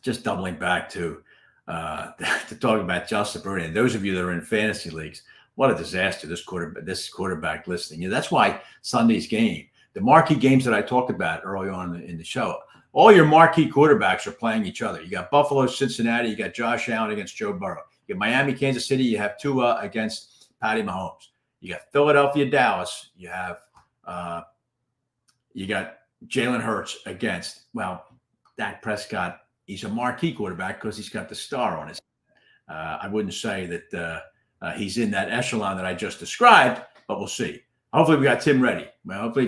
just doubling back to talk about Justin Bruni, and those of you that are in fantasy leagues, what a disaster this quarterback listing. That's why Sunday's game, the marquee games that I talked about early on in the show. All your marquee quarterbacks are playing each other. You got Buffalo, Cincinnati. You got Josh Allen against Joe Burrow. You got Miami, Kansas City. You have Tua against Patty Mahomes. You got Philadelphia, Dallas. You have you got Jalen Hurts against, Dak Prescott. He's a marquee quarterback because he's got the star on his head. I wouldn't say that he's in that echelon that I just described, but we'll see. Hopefully we got Tim ready.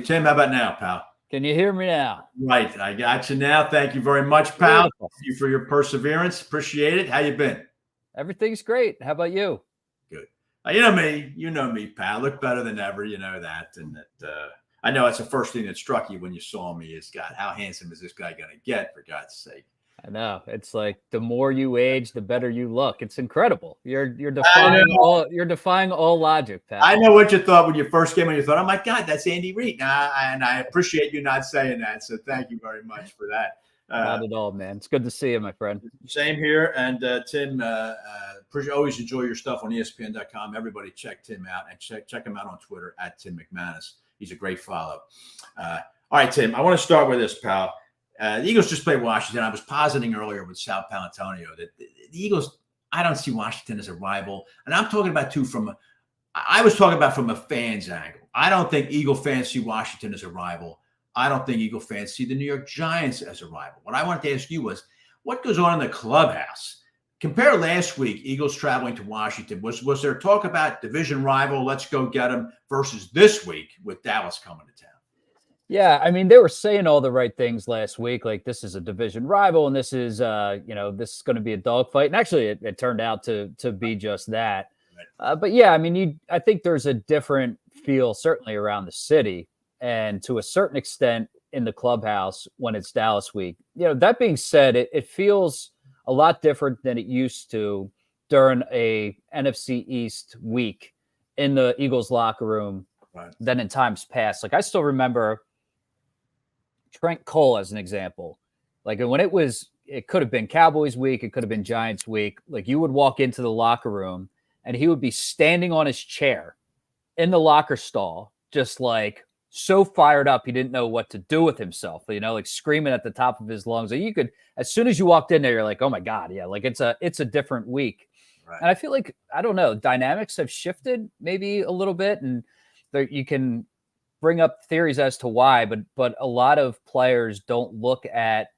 Tim, how about now, pal? Can you hear me now? Right. I got you now. Thank you very much, pal. Beautiful. Thank you for your perseverance. Appreciate it. How you been? Everything's great. How about you? Good. You know me, pal. Look better than ever. You know that. And that I know that's the first thing that struck you when you saw me is, God, how handsome is this guy going to get, for God's sake? I know. It's like the more you age, the better you look. It's incredible. You're defying all logic, Pat. I know what you thought when you first came in. You thought, oh my God, that's Andy Reid. And I appreciate you not saying that. So thank you very much for that. Not at all, man. It's good to see you, my friend. Same here. And Tim, always enjoy your stuff on ESPN.com. Everybody check Tim out and check him out on Twitter at Tim McManus. He's a great follow. All right, Tim, I want to start with this, pal. The Eagles just played Washington. I was positing earlier with Sal Paolantonio that the Eagles, I don't see Washington as a rival. And I'm talking about I was talking about from a fan's angle. I don't think Eagle fans see Washington as a rival. I don't think Eagle fans see the New York Giants as a rival. What I wanted to ask you was, what goes on in the clubhouse? Compare last week, Eagles traveling to Washington. Was there talk about division rival, let's go get them, versus this week with Dallas coming to town? Yeah, I mean, they were saying all the right things last week, like this is a division rival and this is, this is going to be a dogfight. And actually, it turned out to be just that. But yeah, I mean, I think there's a different feel certainly around the city. And to a certain extent, in the clubhouse when it's Dallas week. That being said, it feels a lot different than it used to during a NFC East week in the Eagles locker room than in times past. Like, I still remember Trent Cole as an example. Like, when it could have been Cowboys week, it could have been Giants week. Like, you would walk into the locker room and he would be standing on his chair in the locker stall, just like so fired up he didn't know what to do with himself, like screaming at the top of his lungs. And you could, as soon as you walked in there, you're like, oh my God, yeah, like it's a different week. Right. And I feel like, I don't know, dynamics have shifted maybe a little bit, and you can bring up theories as to why, but a lot of players don't look at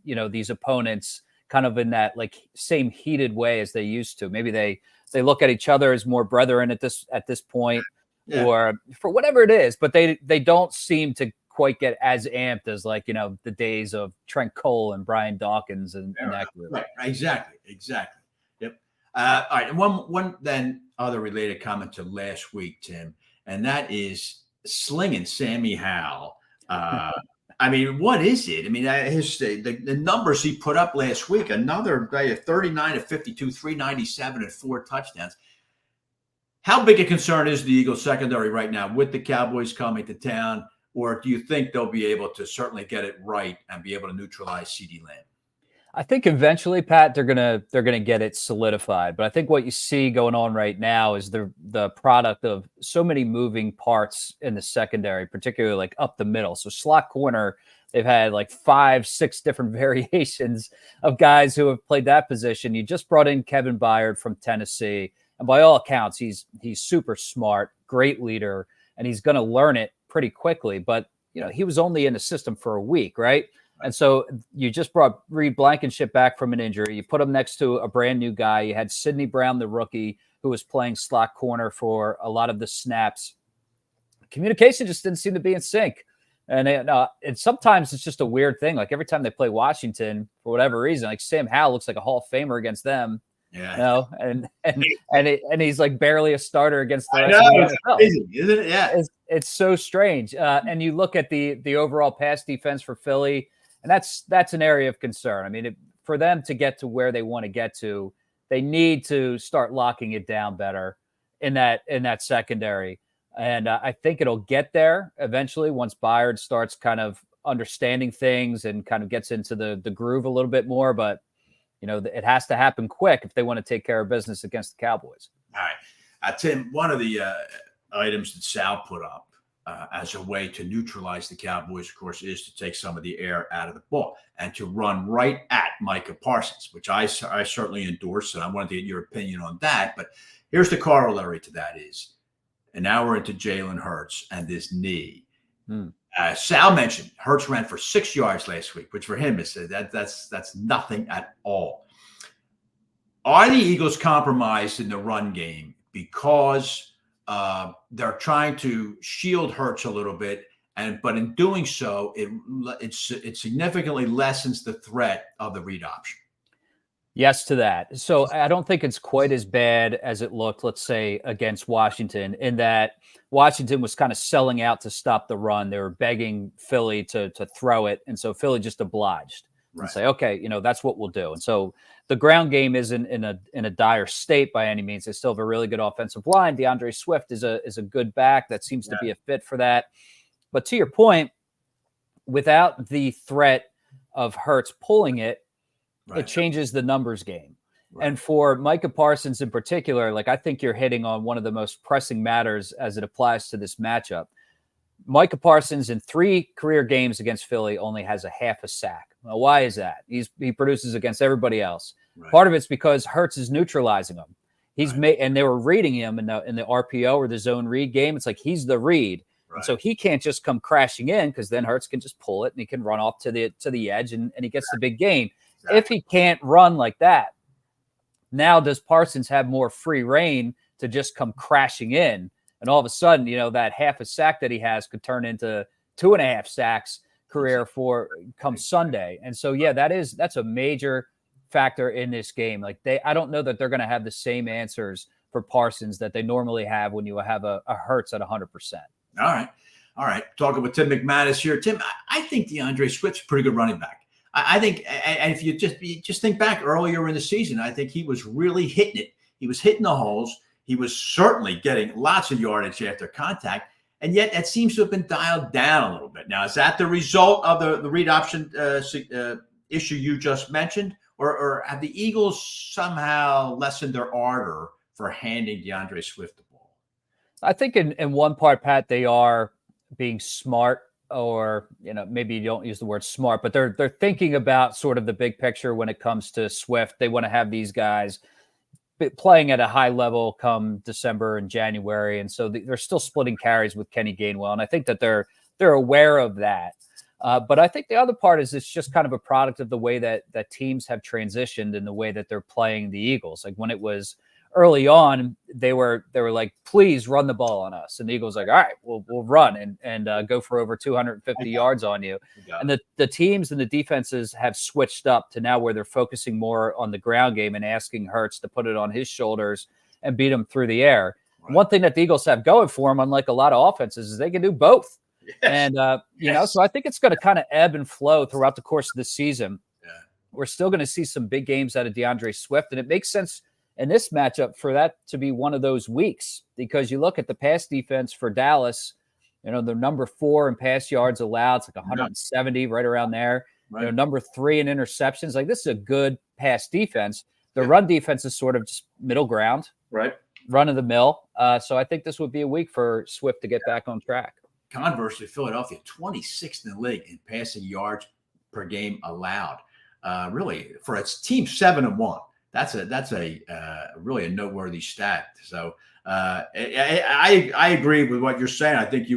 these opponents kind of in that like same heated way as they used to. Maybe they look at each other as more brethren at this point, or for whatever it is, but they don't seem to quite get as amped as like, the days of Trent Cole and Brian Dawkins and that group. Right. Exactly. Yep. All right. And one then other related comment to last week, Tim, and that is slinging Sammy Howell. I mean, what is it? I mean, the numbers he put up last week, another 39 of 52, 397 and 4 touchdowns. How big a concern is the Eagles secondary right now with the Cowboys coming to town? Or do you think they'll be able to certainly get it right and be able to neutralize CeeDee Lamb? I think eventually, Pat, they're gonna get it solidified. But I think what you see going on right now is the product of so many moving parts in the secondary, particularly like up the middle. So slot corner, they've had like 5-6 different variations of guys who have played that position. You just brought in Kevin Byard from Tennessee, and by all accounts, he's super smart, great leader, and he's going to learn it pretty quickly. But he was only in the system for a week, right? And so you just brought Reed Blankenship back from an injury. You put him next to a brand new guy. You had Sidney Brown, the rookie, who was playing slot corner for a lot of the snaps. Communication just didn't seem to be in sync. And sometimes it's just a weird thing. Like every time they play Washington, for whatever reason, like Sam Howell looks like a Hall of Famer against them. Yeah. And he's like barely a starter against the rest of the NFL. It's crazy, isn't it? Yeah. It's so strange. And you look at the overall pass defense for Philly, and that's an area of concern. I mean, for them to get to where they want to get to, they need to start locking it down better in that secondary. And I think it'll get there eventually once Byard starts kind of understanding things and kind of gets into the groove a little bit more. But, it has to happen quick if they want to take care of business against the Cowboys. All right. Tim, one of the items that Sal put up as a way to neutralize the Cowboys, of course, is to take some of the air out of the ball and to run right at Micah Parsons, which I certainly endorse, and I wanted to get your opinion on that. But here's the corollary to that is, and now we're into Jalen Hurts and this knee. Sal mentioned Hurts ran for 6 yards last week, which for him is that's nothing at all. Are the Eagles compromised in the run game because they're trying to shield Hurts a little bit, but in doing so, it significantly lessens the threat of the read option? Yes to that. So I don't think it's quite as bad as it looked, let's say, against Washington, in that Washington was kind of selling out to stop the run. They were begging Philly to throw it. And so Philly just obliged and say, okay, that's what we'll do. And so the ground game isn't in a dire state by any means. They still have a really good offensive line. DeAndre Swift is a good back that seems to be a fit for that. But to your point, without the threat of Hurts pulling it, it changes the numbers game. And for Micah Parsons in particular, like I think you're hitting on one of the most pressing matters as it applies to this matchup. Micah Parsons in 3 career games against Philly only has a half a sack. Well, why is that? He produces against everybody else. Part of it's because Hurts is neutralizing him. He's made, and they were reading him in the RPO or the zone read game. It's like he's the read. And so he can't just come crashing in, because then Hurts can just pull it and he can run off to the edge and he gets the big gain. If he can't run like that, now does Parsons have more free reign to just come crashing in? And all of a sudden, that half a sack that he has could turn into 2.5 sacks career for come Sunday. And so, that's a major factor in this game. Like I don't know that they're going to have the same answers for Parsons that they normally have when you have a Hurts at 100%. All right. All right, talking with Tim McManus here. Tim, I think DeAndre Swift's a pretty good running back. I think, and if you just think back earlier in the season, I think he was really hitting it. He was hitting the holes. He was certainly getting lots of yardage after contact, and yet that seems to have been dialed down a little bit. Now, is that the result of the read option issue you just mentioned, or have the Eagles somehow lessened their ardor for handing DeAndre Swift the ball? I think in one part, Pat, they are being smart, or maybe you don't use the word smart, but they're thinking about sort of the big picture when it comes to Swift. They want to have these guys playing at a high level come December and January, and so they're still splitting carries with Kenny Gainwell, and I think that they're aware of that. But I think the other part is it's just kind of a product of the way that teams have transitioned and the way that they're playing the Eagles. Like when it was early on, they were like, please run the ball on us. And the Eagles like, all right, we'll run and go for over 250 yards on you. And the teams and the defenses have switched up to now where they're focusing more on the ground game and asking Hurts to put it on his shoulders and beat him through the air. Right. One thing that the Eagles have going for them, unlike a lot of offenses, is they can do both. Yes. And, so I think it's going to kind of ebb and flow throughout the course of the season. Yeah. We're still going to see some big games out of DeAndre Swift, and it makes sense in this matchup for that to be one of those weeks, because you look at the pass defense for Dallas, they're number 4 in pass yards allowed. It's like 170, right around there. Right. Number 3 in interceptions. Like, this is a good pass defense. The run defense is sort of just middle ground, right? Run of the mill. So I think this would be a week for Swift to get back on track. Conversely, Philadelphia, 26th in the league in passing yards per game allowed. Really, for its team 7-1. That's a really a noteworthy stat. So I agree with what you're saying. I think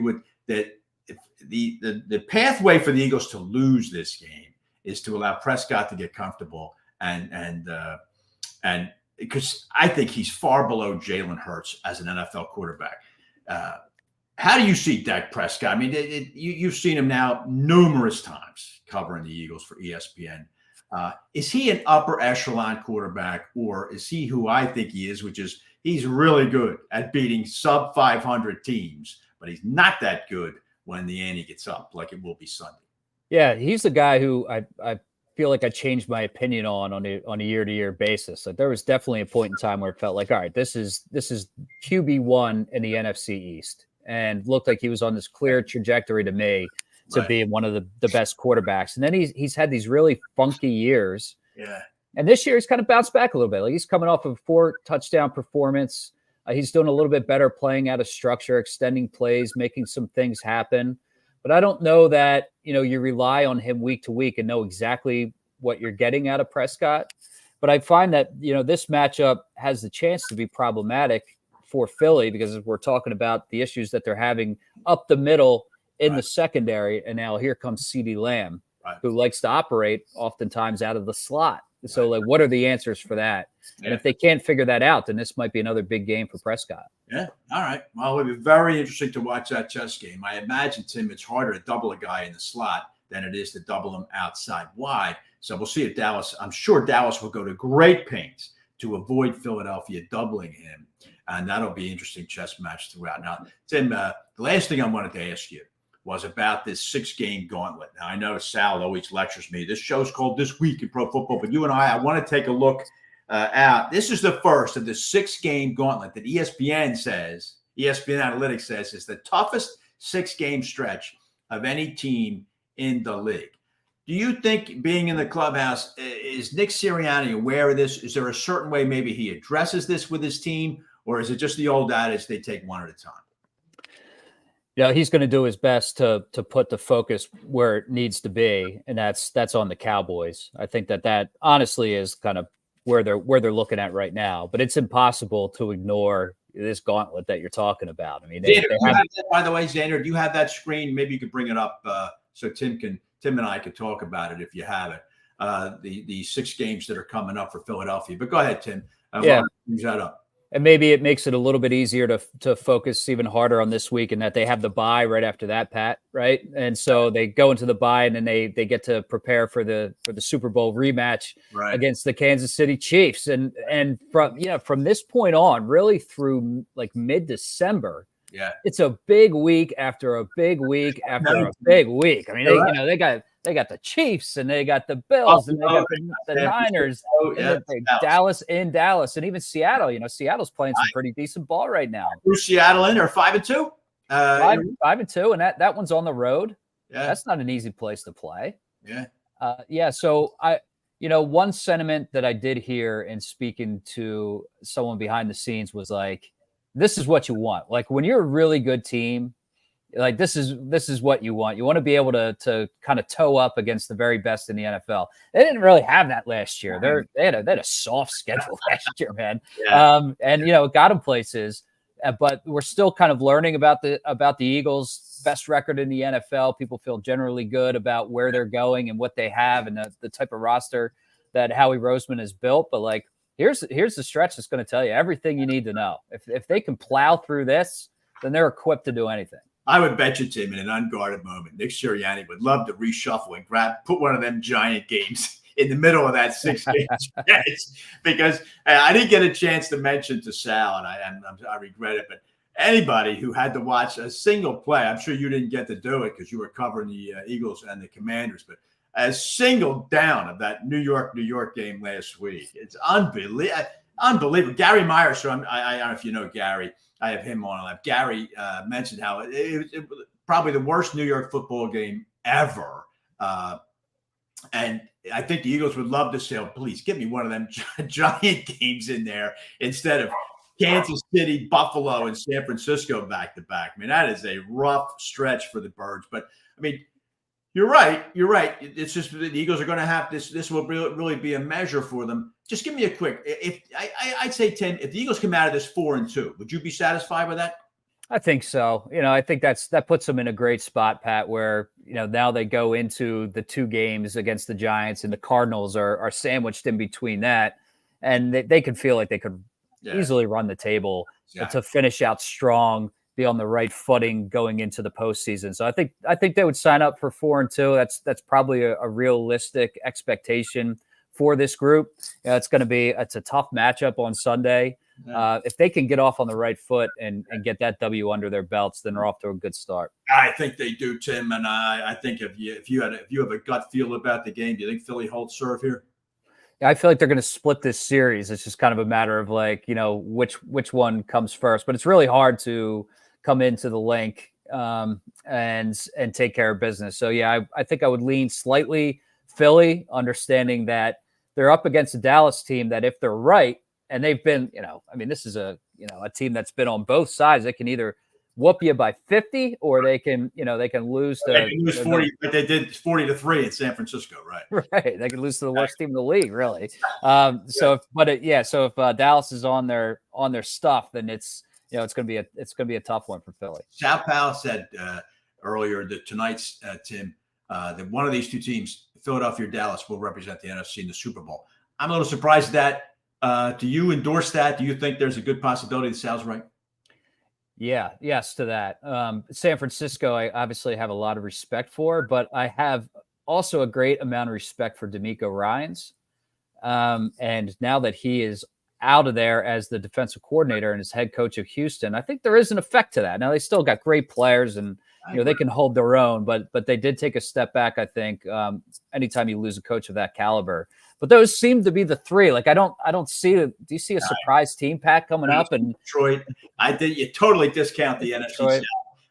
that if the pathway for the Eagles to lose this game is to allow Prescott to get comfortable and because I think he's far below Jalen Hurts as an NFL quarterback. How do you see Dak Prescott? I mean, you've seen him now numerous times covering the Eagles for ESPN. Is he an upper echelon quarterback, or is he who I think he is, which is he's really good at beating sub 500 teams, but he's not that good when the ante gets up like it will be Sunday? Yeah, he's the guy who I feel like I changed my opinion on a year-to-year basis. Like, there was definitely a point in time where it felt like, all right, this is QB1 in the NFC East, and looked like he was on this clear trajectory to me to be one of the best quarterbacks. And then he's had these really funky years. Yeah. And this year he's kind of bounced back a little bit. Like, he's coming off of a 4-touchdown performance. He's doing a little bit better playing out of structure, extending plays, making some things happen. But I don't know that, you rely on him week to week and know exactly what you're getting out of Prescott. But I find that, this matchup has the chance to be problematic for Philly, because we're talking about the issues that they're having up the middle in the secondary. And now here comes CeeDee Lamb, who likes to operate oftentimes out of the slot. So, like, what are the answers for that? Yeah. And if they can't figure that out, then this might be another big game for Prescott. Yeah. All right. Well, it'll be very interesting to watch that chess game. I imagine, Tim, it's harder to double a guy in the slot than it is to double him outside wide. So we'll see if Dallas, I'm sure Dallas will go to great pains to avoid Philadelphia doubling him. And that'll be an interesting chess match throughout. Now, Tim, the last thing I wanted to ask you was about this 6-game gauntlet. Now, I know Sal always lectures me. This show's called This Week in Pro Football, but you and I want to take a look out. This is the first of the 6-game gauntlet that ESPN Analytics says is the toughest 6-game stretch of any team in the league. Do you think, being in the clubhouse, is Nick Sirianni aware of this? Is there a certain way maybe he addresses this with his team, or is it just the old adage they take one at a time? He's going to do his best to put the focus where it needs to be, and that's on the Cowboys. I think that honestly is kind of where they're looking at right now. But it's impossible to ignore this gauntlet that you're talking about. I mean, by the way, Xander, do you have that screen? Maybe you could bring it up so Tim and I could talk about it if you have it. The 6 games that are coming up for Philadelphia. But go ahead, Tim. Use that up. And maybe it makes it a little bit easier to focus even harder on this week, and that they have the bye right after that, Pat, right? And so they go into the bye, and then they get to prepare for the Super Bowl rematch against the Kansas City Chiefs. And from this point on, really through like mid-December, Yeah. It's a big week after a big week after a big week. I mean, they got the Chiefs and they got the Bills and they got the Niners and Dallas in Dallas and even Seattle. Seattle's playing some pretty decent ball right now. Who's Seattle in? They're 5-2. 5-2, and that one's on the road. Yeah. That's not an easy place to play. Yeah. So one sentiment that I did hear in speaking to someone behind the scenes was like, this is what you want. Like when you're a really good team, like this is what you want. You want to be able to kind of toe up against the very best in the NFL. They didn't really have that last year. They had a soft schedule last year, man. Yeah. And it got them places, but we're still kind of learning about the Eagles' best record in the NFL. People feel generally good about where they're going and what they have and the type of roster that Howie Roseman has built. But like, here's the stretch that's going to tell you everything you need to know. If they can plow through this, then they're equipped to do anything. I would bet you, Tim, in an unguarded moment, Nick Sirianni would love to reshuffle and put one of them giant games in the middle of that 6-game stretch, because I didn't get a chance to mention to Sal, and I regret it, but anybody who had to watch a single play, I'm sure you didn't get to do it because you were covering the Eagles and the Commanders, but a single down of that New York game last week. It's unbelievable. Gary Myers, so I don't know if you know Gary. I have him on. Gary mentioned how it was probably the worst New York football game ever. And I think the Eagles would love to say, oh, please give me one of them giant games in there instead of Kansas City, Buffalo, and San Francisco back-to-back. I mean, that is a rough stretch for the Birds. But, I mean, you're right. It's just the Eagles are going to have this. This will really be a measure for them. Just give me a quick. I'd say 10. If the Eagles come out of this 4-2, would you be satisfied with that? I think so. I think that puts them in a great spot, Pat. Where now they go into the 2 games against the Giants, and the Cardinals are sandwiched in between that, and they could feel like they could easily run the table to finish out strong. Be on the right footing going into the postseason. So I think they would sign up for 4-2. That's probably a realistic expectation for this group. It's a tough matchup on Sunday. If they can get off on the right foot and get that W under their belts, then they're off to a good start. I think they do, Tim. And I think if you have a gut feel about the game, do you think Philly holds serve here? I feel like they're going to split this series. It's just kind of a matter of like, which one comes first. But it's really hard to come into the link and take care of business. So, I think I would lean slightly Philly, understanding that they're up against a Dallas team that if they're right, and they've been, this is a team that's been on both sides. They can either whoop you by 50 or they can lose to 40, but they did 40-3 in San Francisco, right? Right. They can lose to the worst team in the league, really. So if Dallas is on their stuff, then it's going to be a tough one for Philly. Sal Paolantonio said earlier that tonight's Tim that one of these 2 teams, Philadelphia or Dallas, will represent the NFC in the Super Bowl. I'm a little surprised at that. Do you endorse that? Do you think there's a good possibility that Sal's right? Yeah, yes to that. San Francisco, I obviously have a lot of respect for, but I have also a great amount of respect for DeMeco Ryans. And now that he is out of there as the defensive coordinator and as head coach of Houston, I think there is an effect to that. Now they still got great players and they can hold their own, but they did take a step back. I think anytime you lose a coach of that caliber, but those seem to be the 3. Like I don't see. Do you see a surprise team pack coming up? And Detroit, I think you totally discount the NFC South.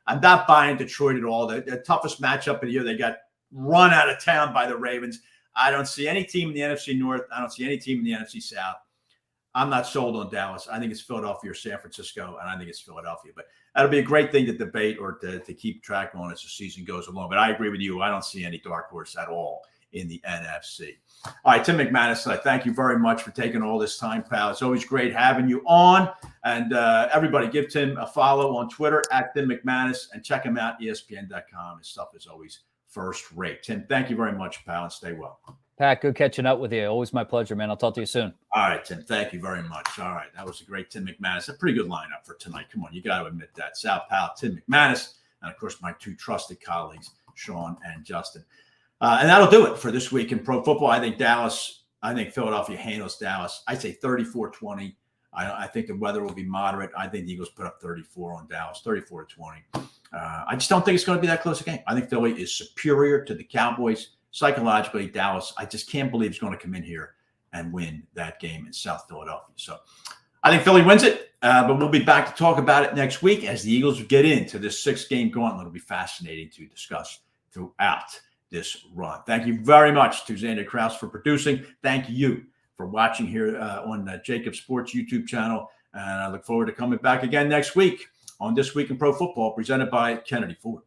I'm not buying Detroit at all. The toughest matchup of the year, they got run out of town by the Ravens. I don't see any team in the NFC North. I don't see any team in the NFC South. I'm not sold on Dallas. I think it's Philadelphia or San Francisco, and I think it's Philadelphia. But that'll be a great thing to debate or to keep track on as the season goes along. But I agree with you. I don't see any dark horse at all in the NFC. All right, Tim McManus, thank you very much for taking all this time, pal. It's always great having you on. And everybody, give Tim a follow on Twitter at Tim McManus and check him out, ESPN.com. His stuff is always first rate. Tim, thank you very much, pal, and stay well. Pat, good catching up with you. Always my pleasure, man. I'll talk to you soon. All right, Tim. Thank you very much. All right. That was a great Tim McManus. A pretty good lineup for tonight. Come on. You got to admit that. Sal Pal, Tim McManus, and, of course, my 2 trusted colleagues, Sean and Justin. And that'll do it for this week in pro football. I think Philadelphia handles Dallas. I'd say 34-20. I think the weather will be moderate. I think the Eagles put up 34 on Dallas, 34-20. I just don't think it's going to be that close a game. I think Philly is superior to the Cowboys. Psychologically, Dallas, I just can't believe it's going to come in here and win that game in South Philadelphia. So I think Philly wins it, but we'll be back to talk about it next week as the Eagles get into this 6-game gauntlet. It'll be fascinating to discuss throughout this run. Thank you very much to Xander Krause for producing. Thank you for watching here on the JAKIB Sports YouTube channel. And I look forward to coming back again next week on This Week in Pro Football, presented by Kennedy Ford.